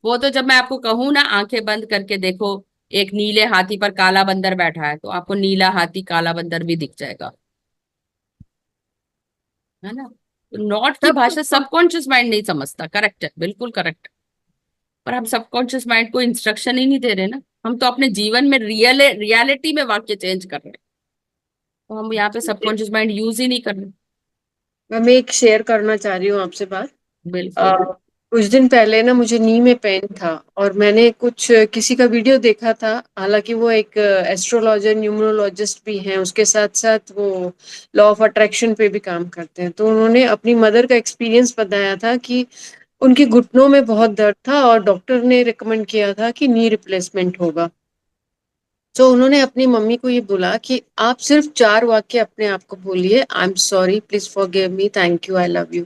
वो तो जब मैं आपको कहूं ना, आंखें बंद करके देखो, एक नीले हाथी पर काला बंदर बैठा है, तो आपको नीला हाथी काला बंदर भी दिख जाएगा, है ना। तो नॉट की तब भाषा तो सबकॉन्शियस माइंड नहीं समझता, करेक्ट है, बिल्कुल करेक्ट। पर हम सबकॉन्शियस माइंड को इंस्ट्रक्शन ही नहीं दे रहे ना, हम तो अपने जीवन में रियलिटी में वाक्य चेंज कर रहे हैं, तो हम यहाँ पे सबकॉन्शियस माइंड यूज ही नहीं कर रहे। मैं एक शेयर करना चाह रही हूँ आपसे बात। बिल्कुल। कुछ दिन पहले ना मुझे नी में पेन था, और मैंने कुछ किसी का वीडियो देखा था। हालांकि वो एक एस्ट्रोलॉजर न्यूमरोलॉजिस्ट भी हैं, उसके साथ साथ वो लॉ ऑफ अट्रैक्शन पे भी काम करते हैं। तो उन्होंने अपनी मदर का एक्सपीरियंस बताया था कि उनके घुटनों में बहुत दर्द था और डॉक्टर ने रिकमेंड किया था कि नी रिप्लेसमेंट होगा। तो उन्होंने अपनी मम्मी को ये बोला कि आप सिर्फ 4 वाक्य अपने आप को बोलिए, I am sorry, please forgive me, thank you, I love you.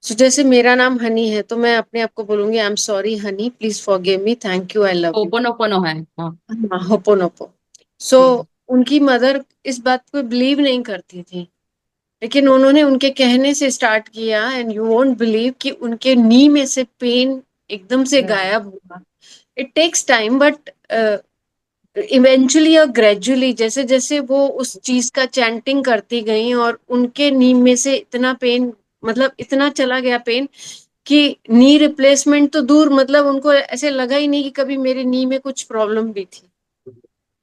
So जैसे मेरा नाम हनी है, तो मैं अपने आप को बोलूंगी, I am sorry honey, please forgive me, thank you, I love you. ओपनो है। हाँ। हाँ, होपोनोपो। सो हम्म। उनकी मदर इस बात को बिलीव नहीं करती थी, लेकिन उन्होंने उनके कहने से स्टार्ट किया, एंड यू वोंट बिलीव कि उनके नी में से पेन एकदम से गायब हुआ। It takes time, but eventually और ग्रेजुअली, जैसे जैसे वो उस चीज का चैंटिंग करती गई, और उनके नी में से इतना पेन, मतलब इतना चला गया पेन कि नी रिप्लेसमेंट तो दूर, मतलब उनको ऐसे लगा ही नहीं कि कभी मेरे नी में कुछ प्रॉब्लम भी थी।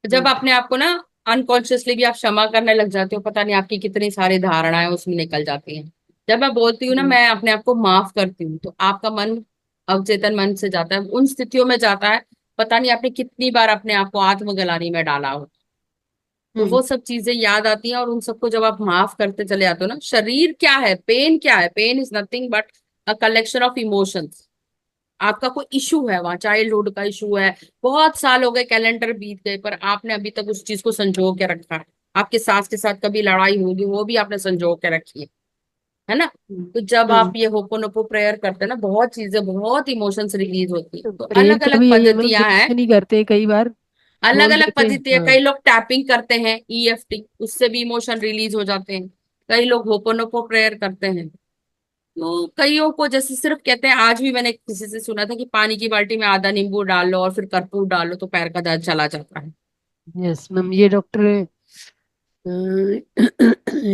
जब अपने आप को ना अनकॉन्शियसली भी आप क्षमा करने लग जाते हो, पता नहीं आपकी कितनी सारी धारणाएं उसमें निकल जाती हैं। जब मैं बोलती हूँ ना, हम्म, मैं अपने आप को माफ करती हूँ, तो आपका मन अवचेतन मन से जाता है, उन स्थितियों में जाता है। पता नहीं आपने कितनी बार अपने आप को आत्मग्लानि में डाला हो। तो हम्म, वो सब चीजें याद आती हैं, और उन सबको जब आप माफ करते चले जाते हो ना, शरीर क्या है, पेन क्या है, pain is nothing but a collection of emotions. आपका कोई इशू है वहां, चाइल्डहुड का इशू है, बहुत साल हो गए, कैलेंडर बीत गए, पर आपने अभी तक उस चीज को संजो के रखा है। आपके सास के साथ कभी लड़ाई होगी, वो भी आपने संजो के रखी है ना। हम्म, तो जब आप हम्म, ये होपोनोपो प्रेयर करते हैं ना, बहुत चीजें, बहुत इमोशंस रिलीज होती है। तो ब्रेन अलग का अलग भी यही है मैम, पद्धतियां हैं। रिएक्शन ही करते हैं कई बार, अलग बोल अलग देते हैं। पद्धति है, हाँ। कई लोग टैपिंग करते हैं, ईएफटी, उससे भी इमोशन रिलीज हो जाते हैं। कई लोग होपोनोपो प्रेयर करते हैं। तो कईयों को जैसे सिर्फ कहते हैं, आज भी मैंने किसी से सुना था कि पानी की बाल्टी में आधा नींबू डाल लो और फिर कर्पूर डाल लो, तो पैर का दर्द चला जाता है। यस मैम, ये डॉक्टर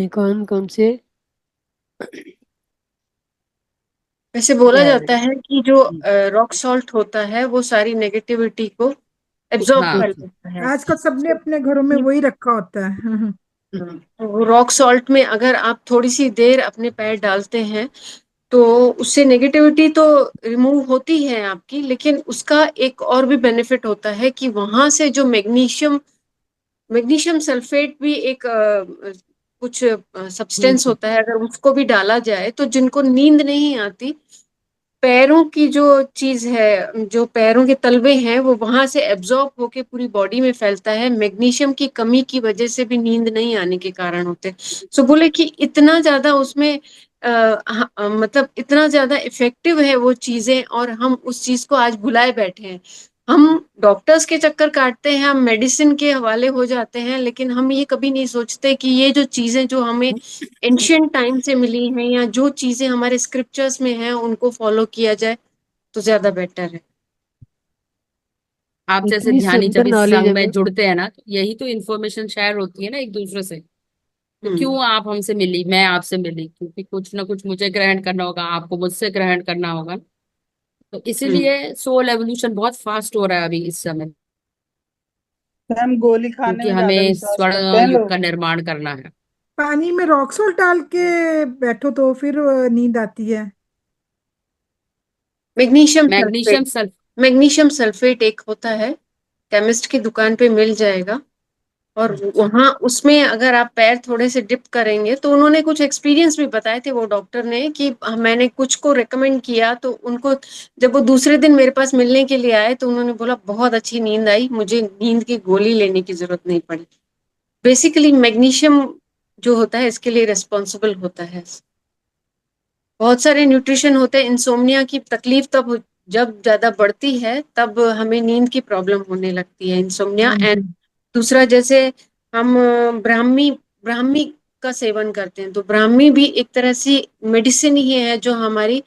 कौन कौन से। वैसे बोला जाता गैरंटी। है कि जो रॉक सॉल्ट होता है वो सारी नेगेटिविटी को एब्जॉर्ब हाँ। कर लेता है। आजकल सबने अपने घरों में वही रखा होता है। तो रॉक सॉल्ट में अगर आप थोड़ी सी देर अपने पैर डालते हैं, तो उससे नेगेटिविटी तो रिमूव होती है आपकी, लेकिन उसका एक और भी बेनिफिट होता है कि वहां से जो मैग्नीशियम मैग्नीशियम सल्फेट भी एक कुछ सब्सटेंस हम्म। होता है, अगर उसको भी डाला जाए तो जिनको नींद नहीं आती, पैरों की जो चीज है, जो पैरों के तलवे हैं, वो वहां से एब्जॉर्ब होके पूरी बॉडी में फैलता है। मैग्नीशियम की कमी की वजह से भी नींद नहीं आने के कारण होते हैं। सो बोले कि इतना ज्यादा उसमें मतलब इतना ज्यादा इफेक्टिव है वो चीजें, और हम उस चीज को आज भुलाए बैठे हैं। हम डॉक्टर्स के चक्कर काटते हैं, हम मेडिसिन के हवाले हो जाते हैं, लेकिन हम ये कभी नहीं सोचते कि ये जो चीजें जो हमें एंशियंट टाइम से मिली हैं, या जो चीजें हमारे स्क्रिप्चर्स में हैं, उनको फॉलो किया जाए तो ज्यादा बेटर है। आप जैसे इतनी ध्यानी सुंदर जब इस नॉलेज संघ है में मैम। जुड़ते हैं ना, तो यही तो इन्फॉर्मेशन शेयर होती है ना एक दूसरे से। तो हम्म, क्यों आप हमसे मिली, मैं आपसे मिली, क्योंकि कुछ ना कुछ मुझे ग्रहण करना होगा, आपको मुझसे ग्रहण करना होगा। तो हम्म, इसीलिए सोल एवोल्यूशन बहुत फास्ट हो रहा है अभी इस समय, मैम गोली खाने क्योंकि में ज्यादा हमें विश्वास करते स्वर्ण हैं युग लोग। का निर्माण करना है। पानी में रॉक सॉल्ट डाल के बैठो तो फिर नींद आती है। Magnesium sulphate. Magnesium sulph. Magnesium sulphate एक होता है, केमिस्ट की दुकान पे मिल जाएगा। और अच्छा। वहाँ उसमें अगर आप पैर थोड़े से डिप करेंगे, तो उन्होंने कुछ एक्सपीरियंस भी बताए थे वो डॉक्टर ने, कि मैंने कुछ को रेकमेंड किया तो उनको, जब वो दूसरे दिन मेरे पास मिलने के लिए आए, तो उन्होंने बोला बहुत अच्छी नींद आई, मुझे नींद की गोली लेने की जरूरत नहीं पड़ी। बेसिकली मैग्नीशियम जो होता है इसके लिए रिस्पॉन्सिबल होता है। बहुत सारे न्यूट्रिशन होते हैं। इंसोम्निया की तकलीफ तब जब ज्यादा बढ़ती है, तब हमें नींद की प्रॉब्लम होने लगती है, इंसोम्निया। हाँ एंड जी। दूसरा, जैसे हम ब्राह्मी ब्राह्मी का सेवन करते हैं, तो ब्राह्मी भी एक तरह से मेडिसिन ही है, जो हमारी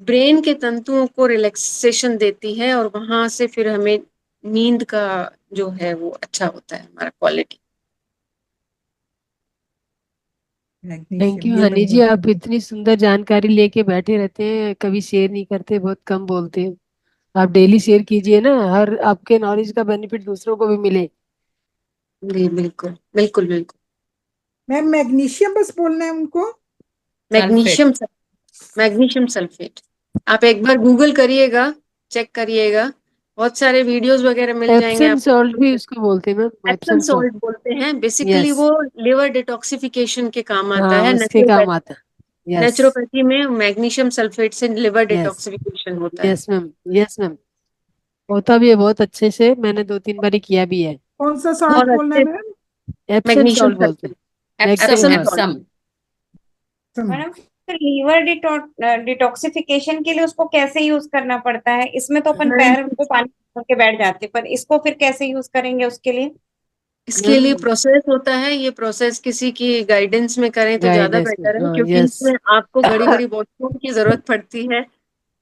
ब्रेन के तंतुओं को रिलैक्सेशन देती है, और वहां से फिर हमें नींद का जो है वो अच्छा होता है, हमारा क्वालिटी। थैंक मैग्नीशियम यू ये हनी जी, बंदा। आप इतनी सुंदर जानकारी लेके बैठे रहते हैं, कभी शेयर नहीं करते, बहुत कम बोलते हैं। आप डेली शेयर कीजिए ना, हर आपके नॉलेज का बेनिफिट दूसरों को भी मिले। जी बिल्कुल बिल्कुल बिल्कुल। मैम मैग्नीशियम बस बोलना है उनको। सल्फेट। Magnesium magnesium sulphate. आप एक बार गूगल करिएगा, चेक करिएगा, बहुत सारे वीडियोस वगैरह मिल जाएंगे एप्सम आपको। सॉल्ट भी उसको बोलते हैं ma'am, Epsom Epsom salt. Salt बोलते हैं, बेसिकली यस, वो लिवर डिटॉक्सिफिकेशन के काम आता हाँ है। उसके काम आता है। यस, नेचुरोपैथी में मैग्नीशियम सल्फेट से लिवर यस, डिटॉक्सिफिकेशन होता है। Yes ma'am, yes ma'am. होता भी है बहुत अच्छे से, मैंने 2-3 बारी किया भी है। कौन सा सॉल्ट बहुत बोलना है अच्छे। मैम? एप्सम मैग्नीशियम सॉल्ट बोलते हैं, sulphate, Epsom, Epsom maximum. Salt. Epsom. Madam, फिर लीवर डिटॉक्सिफिकेशन के लिए उसको कैसे यूज करना पड़ता है? इसमें तो अपन पैर को पानी में के बैठ जाते हैं, पर इसको फिर कैसे यूज करेंगे उसके लिए? इसके लिए मैम प्रोसेस होता है, ये प्रोसेस किसी की गाइडेंस में करें तो ज्यादा गाइडेंस में, बेटर है, हाँ क्योंकि यस। इसमें आपको घड़ी घड़ी वॉशरूम की जरूरत पड़ती है।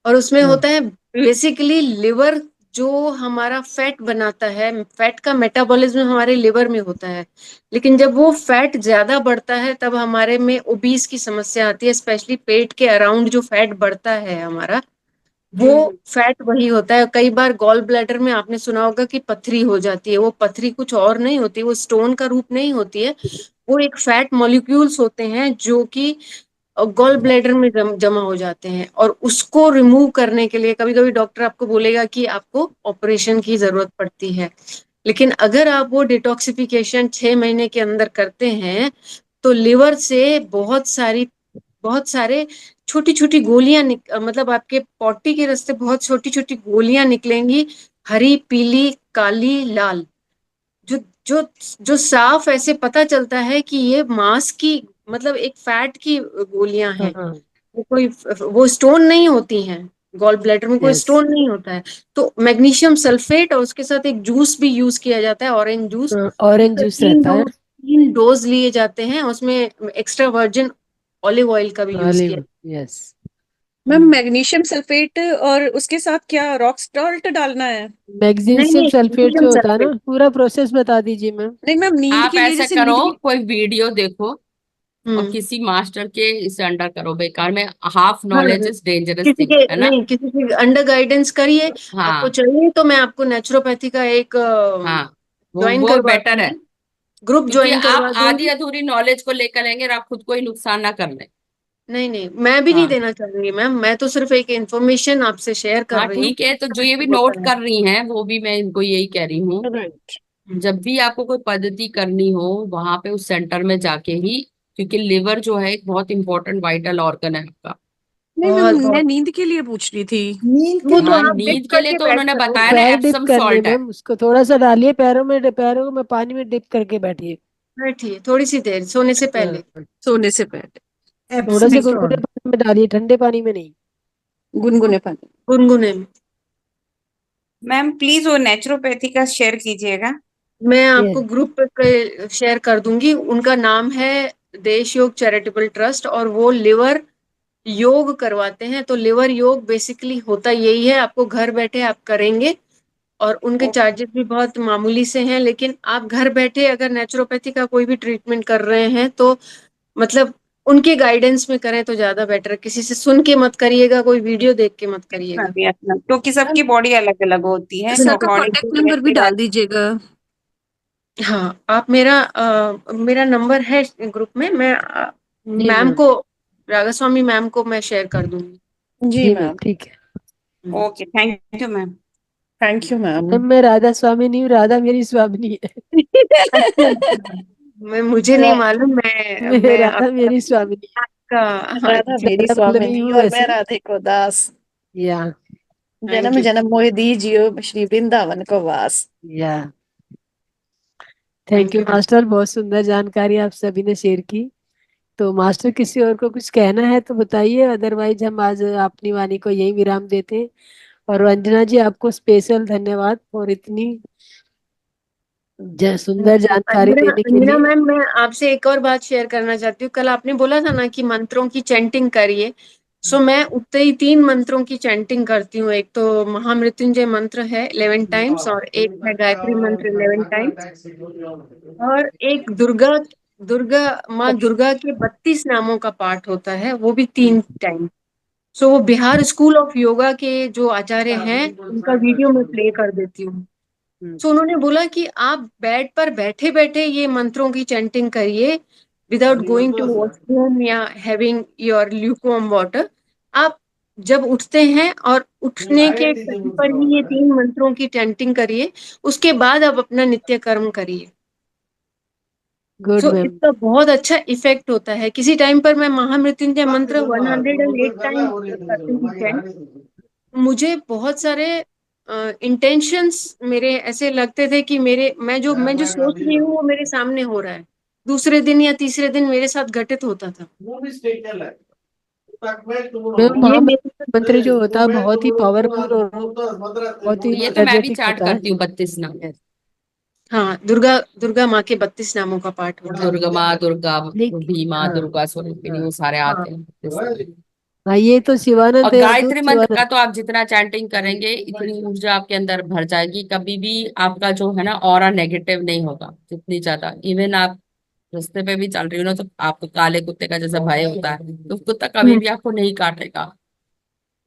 और उसमें हाँ होता है बेसिकली लिवर, जो हमारा फैट बनाता है, फैट का मेटाबॉलिज्म हमारे लिवर में होता है। लेकिन जब वो फैट ज्यादा बढ़ता है तब हमारे में ओबीस की समस्या आती है, स्पेशली पेट के अराउंड जो फैट बढ़ता है हमारा, वो फैट वही होता है। कई बार गॉल ब्लैडर में आपने सुना होगा कि पथरी हो जाती है। वो पथरी कुछ और नहीं होती, वो स्टोन का रूप नहीं होती है, वो एक फैट मॉलिक्यूल्स होते हैं जो कि गॉल ब्लैडर में जमा हो जाते हैं। और उसको रिमूव करने के लिए कभी कभी डॉक्टर आपको बोलेगा कि आपको ऑपरेशन की जरूरत पड़ती है। लेकिन अगर आप वो डिटॉक्सिफिकेशन 6 महीने के अंदर करते हैं तो लिवर से बहुत सारे छोटी छोटी गोलियां मतलब आपके पॉटी के रास्ते बहुत छोटी छोटी गोलियां निकलेंगी, हरी, पीली, काली, लाल, जो जो जो साफ ऐसे पता चलता है कि ये मांस की, मतलब एक फैट की गोलियां हैं। हाँ वो कोई, वो स्टोन नहीं होती हैं। गॉल ब्लैडर में कोई यस। स्टोन नहीं होता है। तो मैग्नीशियम सल्फेट और उसके साथ एक जूस भी यूज किया जाता है, ऑरेंज जूस। ऑरेंज उसका जूस रहता है। 3 डोज लिए जाते हैं, उसमें एक्स्ट्रा वर्जिन ऑलिव ऑयल का भी यूज किया। Olive, yes. Ma'am magnesium sulphate और उसके साथ क्या रॉक सॉल्ट डालना है? नहीं मैग्नीशियम नहीं, सल्फेट मैग्नीशियम जो होता है ना, सल्फेट। पूरा प्रोसेस बता दीजिए मैम। नहीं मैम, नींद आप के लिए, ऐसा जैसे करो, नींद की। कोई वीडियो देखो और हम्म। किसी मास्टर के इसे अंडर करो। बेकार में हाफ हाँ, नॉलेज इज डेंजरस किसी थिंग, के है ना? नहीं, किसी के अंडर गाइडेंस करिए। आपको हाँ, चाहिए तो मैं आपको नेचुरोपैथी का एक हाँ, ज्वाइन वो करवा बेटर है। दूंगी, ग्रुप क्योंकि ज्वाइन आप करवा आधी दूंगी। अधूरी नॉलेज को लेकर लेंगे और आप खुद को ही नुकसान ना कर लें। नहीं नहीं, मैं भी नहीं हाँ, देना चाहूंगी मैम, मैं तो सिर्फ एक इंफॉर्मेशन आपसे शेयर कर हाँ, रही हूँ ठीक है। कि तो जो ये कैसे भी होता नोट है। कर रही हैं, वो भी मैं इनको यही कह रही हूँ, राइट। जब भी आपको कोई पद्धति करनी हो वहां पे उस सेंटर में जाके ही, क्योंकि लिवर जो है एक बहुत इंपॉर्टेंट वाइटल ऑर्गन है आपका। नहीं मैम, बहुत मैं बहुत। नींद के लिए पूछ रही थी। नींद के वो तो हाँ, लिए? आप डिप नींद के लिए करके तो बैठ उन्होंने सकते बताया हैं। ना, पैर डिप एप्सम करने सॉल्ट है। मैम, उसको थोड़ा सा डालिए पैरों में, पैरों में पानी में डिप करके बैठिए। बैठिए थोड़ी सी देर सोने से पहले। हाँ, सोने से पहले। थोड़े एप्सम से ठीक है। गुनगुने सॉल्ट। पानी में डालिए, ठंडे पानी में नहीं। गुनगुने पानी। गुनगुने में। मैम प्लीज वो नेचुरोपैथी का शेयर कीजिएगा। मैं आपको यस, ग्रुप पे शेयर कर दूंगी, उनका नाम है देश योग चैरिटेबल ट्रस्ट, और वो लिवर योग करवाते हैं। तो लिवर योग बेसिकली होता यही है, आपको घर बैठे आप करेंगे, और उनके ओके। चार्जेस भी बहुत मामूली से हैं। लेकिन आप घर बैठे अगर नेचुरोपैथी का कोई भी ट्रीटमेंट कर रहे हैं तो मतलब उनके गाइडेंस में करें तो ज्यादा बेटर है। किसी से सुन के मत करिएगा, कोई वीडियो देख के मत करिएगा। क्योंकि सबकी बॉडी अलग अलग होती है, तो सर का अकॉर्डिंग कांटेक्ट टू नंबर भी देयर। डाल दीजिएगा। हाँ, आप मेरा नंबर है ग्रुप में, मैं जी मैम मैम। को, रागास्वामी मैम को मैं शेयर कर दूंगी। जी जी मैम, मैम। ठीक है। Okay, thank you ma'am. Thank you ma'am. Ma'am मैं राधा स्वामी नहीं हूँ, राधा मेरी स्वामिनी है। अच्छा अच्छा। मैं मुझे नहीं मालूम, मैं राधा आपका मेरी स्वामिनी है। आपका। हाँ राधा जी। मेरी राधा पल्लवी स्वामिनी हूँ और मैं वैसे। राधे को दास। या थैंक जन्म यू। जन्म मोहि दीजियो श्री वृंदावन को वास। या thank thank you you. Master, बहुत सुंदर जानकारी आप सभी ने शेयर की। तो मास्टर किसी और को कुछ कहना है तो बताइए, अदरवाइज हम आज अपनी वाणी को यही विराम देते हैं। और अंजना जी, आपको स्पेशल धन्यवाद और इतनी सुंदर जानकारी अंजना देने के अंजना लिए। मैम, मैं आपसे एक और बात शेयर करना चाहती हूँ। कल आपने बोला था ना कि मंत्रों की चैंटिंग करिए, सो मैं उतने ही 3 मंत्रों की चैंटिंग करती हूँ। एक तो महामृत्युंजय मंत्र है 11 टाइम्स, और एक है गायत्री मंत्र 11 टाइम्स, और एक दुर्गा दुर्गा माँ दुर्गा के 32 नामों का पाठ होता है, वो भी 3 टाइम। सो वो बिहार स्कूल ऑफ योगा के जो आचार्य हैं उनका वीडियो मैं प्ले कर देती हूँ। हम्म, सो उन्होंने बोला कि आप बेड पर बैठे बैठे ये मंत्रों की चैंटिंग करिए, विदाउट गोइंग टू वॉशरूम या हैविंग योर ल्यूकवार्म वाटर। आप जब उठते हैं और उठने के टाइम पर ही ये 3 मंत्रों की चैंटिंग करिए, उसके बाद आप अपना नित्य कर्म करिए। Good so ma'am. इसका बहुत अच्छा इफेक्ट होता है। किसी टाइम पर मैं महामृत्युंजय मंत्र 108 टाइम करती हूँ chant। मुझे बहुत सारे इंटेंशंस मेरे ऐसे लगते थे कि मैं जो सोच रही हूँ वो मेरे सामने हो रहा है। दूसरे दिन या तीसरे दिन मेरे साथ घटित होता था। मैम ये मेरे महामंत्र जो होता है बहुत ही पावरफुल और बहुत ही ये तो मैं भी एनर्जेटिक चार्ट होता है। करती हूँ 32 नाम। Yes. हाँ, दुर्गा दुर्गा माँ के 32 नामों का पाठ होता है। दुर्गा माँ, दुर्गा भीमा, हाँ दुर्गा स्वरूपिणी, वो सारे हाँ आते हैं 32 नाम। हाँ, ये तो शिवानंद और देवदूत गायत्री मंत्र का शिवानंद। तो आप जितना चैंटिंग करेंगे इतनी ऊर्जा आपके अंदर भर जाएगी, कभी भी आपका जो है ना ऑरा नेगेटिव नहीं होगा जितनी ज्यादा। इवन आप रास्ते पे भी चल रही हो ना, तो आपको काले कुत्ते का जैसा भय होता है, तो कुत्ता कभी हम्म, भी आपको नहीं काटेगा।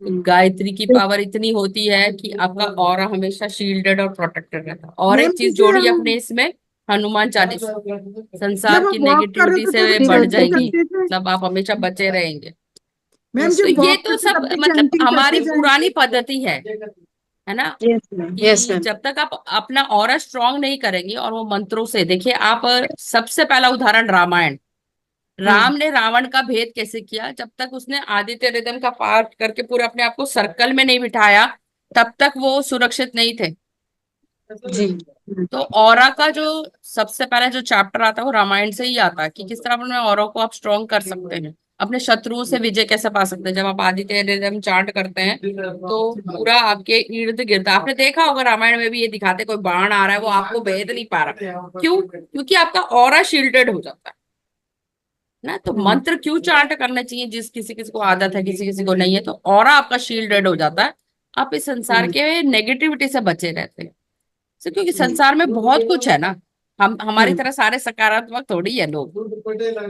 तो हम्म। गायत्री की पावर इतनी होती है कि आपका ऑरा हमेशा शील्डेड और प्रोटेक्टेड रहता है। और मैम एक चीज जैसे जोड़ी हम अपने इसमें, हनुमान चालीसा, जब संसार हम की वॉक कर रहे नेगेटिविटी थे तो से श्री बढ़ मंत्र चैंटिंग जाएंगी, की। करते थे। मतलब आप हमेशा बचे रहेंगे। मैम तो जब ये वॉक तो करते सब तब भी मतलब चैंटिंग हमारी करते थे। पुरानी पद्धति है ना। यस मैम, यस कि मैम। जब तक आप अपना ऑरा स्ट्रांग नहीं करेंगे और वो मंत्रों से, देखिए आप, सबसे पहला उदाहरण रामायण। राम हम्म, ने रावण का भेद कैसे किया? जब तक उसने आदित्य रिदम का पाठ करके पूरे अपने आप को सर्कल में नहीं बिठाया, तब तक वो सुरक्षित नहीं थे। जी। तो ऑरा का जो सबसे पहला जो चैप्टर आता है वो रामायण से ही आता है, कि किस तरह अपने ऑरा को आप स्ट्रांग कर सकते हैं, अपने शत्रुओं से विजय कैसे पा सकते हैं। जब आप आदित्य हृदय चांट करते हैं तो पूरा आपके इर्द गिर्द, आपने देखा होगा रामायण में भी ये दिखाते, कोई बाण आ रहा है वो आपको भेद नहीं पा रहा। क्यों? क्योंकि आपका ऑरा शील्डेड हो जाता है ना। तो हम्म, मंत्र क्यों चांट करना चाहिए? जिस किसी किसी को आदत है, किसी किसी को नहीं है, तो ऑरा आपका शील्डेड हो जाता है। आप इस संसार हम्म, के नेगेटिविटी से बचे रहते हैं। क्योंकि हम्म, संसार में बहुत कुछ है ना। हम हमारी हम्म, तरह सारे सकारात्मक थोड़ी है लोग।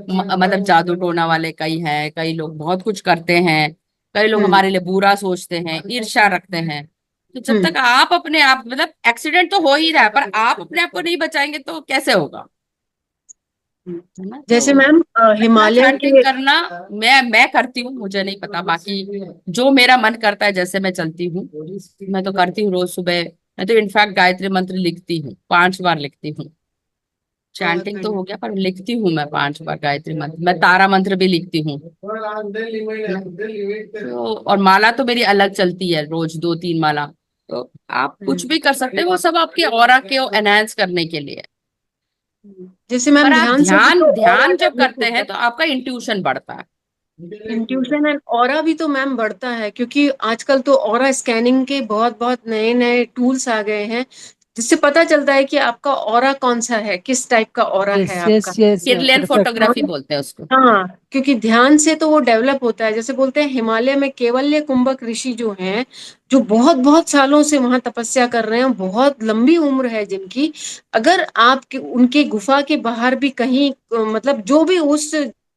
मतलब जादू टोना वाले कई हैं, कई लोग बहुत कुछ करते हैं, कई लोग हम्म, हमारे लिए बुरा सोचते हैं, ईर्ष्या रखते हैं। तो जब हम्म, तक आप अपने आप, मतलब एक्सीडेंट तो हो ही रहा है, पर आप अपने आप को नहीं बचाएंगे तो कैसे होगा? हम्म। है ना। जैसे तो मैम इतना हिमालय चैंटिंग के। करना, मैं करती हूँ, मुझे नहीं पता बाकी। जो मेरा मन करता है, जैसे मैं चलती हूँ, मैं तो करती हूँ रोज सुबह। मैं तो इनफैक्ट गायत्री मंत्र लिखती हूँ, 5 बार लिखती हूँ। बहुत चैंटिंग तो बढ़िया। हो गया, पर लिखती हूँ मैं 5 बार गायत्री मंत्र। मैं तारा मंत्र भी लिखती हूँ। तो और माला तो मेरी अलग चलती है, रोज 2-3 माला। तो आप कुछ हम्म, भी कर सकते हैं, वो सब आपके ऑरा के एनहांस करने के लिए है। जैसे पर मैम आप ध्यान से भी ध्यान तो ऑरा ध्यान जब डेवलप करते होता हैं है। तो आपका इंट्यूशन बढ़ता है। इंट्यूशन एंड ऑरा भी तो मैम बढ़ता है, क्योंकि आजकल तो ऑरा स्कैनिंग के बहुत बहुत नए नए टूल्स आ गए हैं, जिससे पता चलता है कि आपका ऑरा कौन सा है, किस टाइप का ऑरा यस है यस आपका। Yes Kirlian perfect. फोटोग्राफी बोलते हैं उसको। हाँ, क्योंकि ध्यान से तो वो डेवलप होता है। जैसे बोलते हैं हिमालय में केवल्य कुंभक ऋषि जो हैं, जो बहुत बहुत सालों से वहां तपस्या कर रहे हैं, बहुत लंबी उम्र है जिनकी। अगर आप उनके गुफा के बाहर भी कहीं मतलब जो भी उस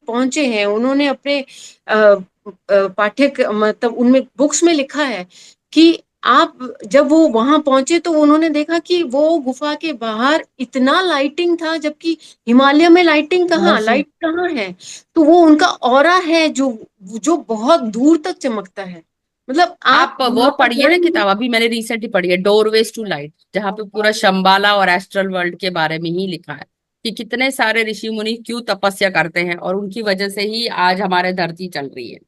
पहुंचे हैं, उन्होंने अपने पाठ्य मतलब उनमें बुक्स में लिखा है कि आप जब वो वहां पहुंचे तो उन्होंने देखा कि वो गुफा के बाहर इतना लाइटिंग था, जबकि हिमालय में लाइटिंग कहाँ, लाइट कहाँ है। तो वो उनका ऑरा है जो जो बहुत दूर तक चमकता है। मतलब आप आप वो वहां पर पढ़िए ना जाएंगे। किताब, अभी मैंने रिसेंटली पढ़ी है, डोरवेज टू लाइट, जहाँ पे पूरा शंबाला और एस्ट्रल वर्ल्ड के बारे में ही लिखा है, कि कितने सारे ऋषि मुनि क्यों तपस्या करते हैं, और उनकी वजह से ही आज हमारे धरती चल रही है।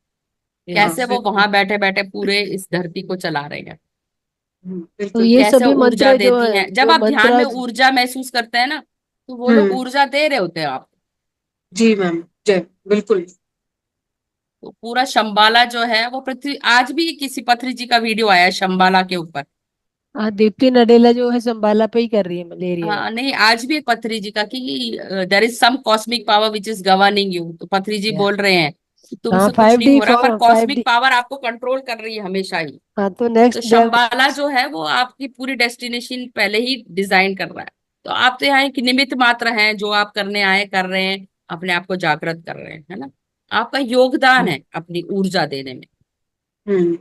हाँ कैसे वो बिल्कुल। वहां बैठे बैठे पूरे इस धरती को चला रहे हैं। तो बिल्कुल। ये कैसे सभी ऊर्जा मंत्र जो देती है, हैं, जब जो आप ध्यान मंत्र में ऊर्जा महसूस करते हैं ना, तो वो लोग हम्म। ऊर्जा दे रहे होते हैं आप। जी मैम, जय बिल्कुल। तो पूरा शंबाला जो है वो पृथ्वी, आज भी किसी पत्री जी का वीडियो आया है शंबाला के ऊपर। दीप्ति नडेला जो है संबाला पे ही कर रही है मलेरिया हाँ वाला। नहीं, आज भी एक पत्री जी का, कि there is some cosmic power which is governing you. तो पत्री जी या बोल रहे हैं कि हाँ तुमसे कुछ फाइव नहीं डी हो रहा, पर for five cosmic D power आपको कंट्रोल कर रही है हमेशा ही। हाँ तो तो नेक्स्ट डेव। शंबाला जो है वो आपकी पूरी डेस्टिनेशन पहले ही डिजाइन कर रहा है। तो आप तो यहाँ एक निमित्त मात्र हैं, जो आप करने आए कर रहे हैं, अपने आप को जागृत कर रहे हैं, है ना। आपका योगदान है अपनी ऊर्जा देने में। हम्म।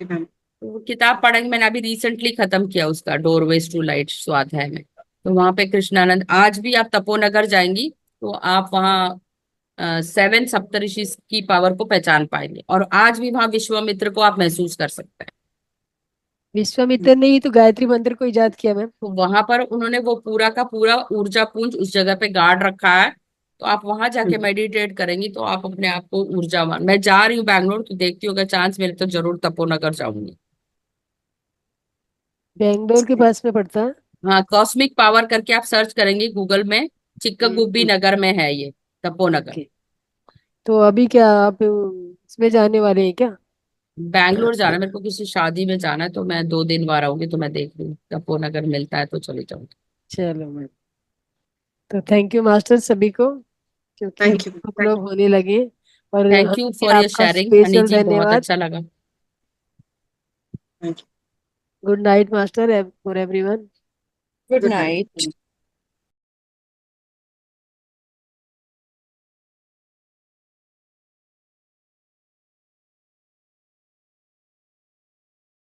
जी मैम। तो वो किताब पढ़ेंगे, मैंने अभी रिसेंटली खत्म किया उसका, डोरवेज टू लाइट स्वाध्याय में। तो वहां पे कृष्णानंद, आज भी आप तपोनगर जाएंगी तो आप वहाँ 7 सप्तऋषि की पावर को पहचान पाएंगे, और आज भी वहाँ विश्वामित्र को आप महसूस कर सकते हैं। विश्वामित्र ने ही तो गायत्री मंत्र को इजाद किया मैम। तो वहां पर उन्होंने वो पूरा का पूरा ऊर्जा पुंज उस जगह पे गाड़ रखा है। तो आप वहां जाके मेडिटेट करेंगी तो आप अपने आप को ऊर्जावान। मैं जा रही हूँ बैंगलोर, तो देखती हूँ अगर चांस मिले तो जरूर तपोनगर जाऊंगी। बेंगलोर के पास में पड़ता है। हाँ, कॉस्मिक पावर करके आप सर्च करेंगे गूगल में, चिक्कगुब्बी नगर में है ये तपोनगर। ओके। तो अभी क्या आप इसमें जाने वाले हैं क्या? बैंगलोर जाना है, मेरे को किसी शादी में जाना है, तो मैं 2 दिन बाद आऊंगी, तो मैं देख लूँ तपोनगर मिलता है तो चली जाऊंगी। चलो मैम, तो थैंक यू मास्टर सभी को, क्योंकि हम थैंक यू। सब लोग होने लगे। और thank you Honey ji for your आपका शेयरिंग हनी स्पेशल जी, बहुत धन्यवाद। अच्छा लगा। Thank you. Good night master for everyone. Good good night. Night.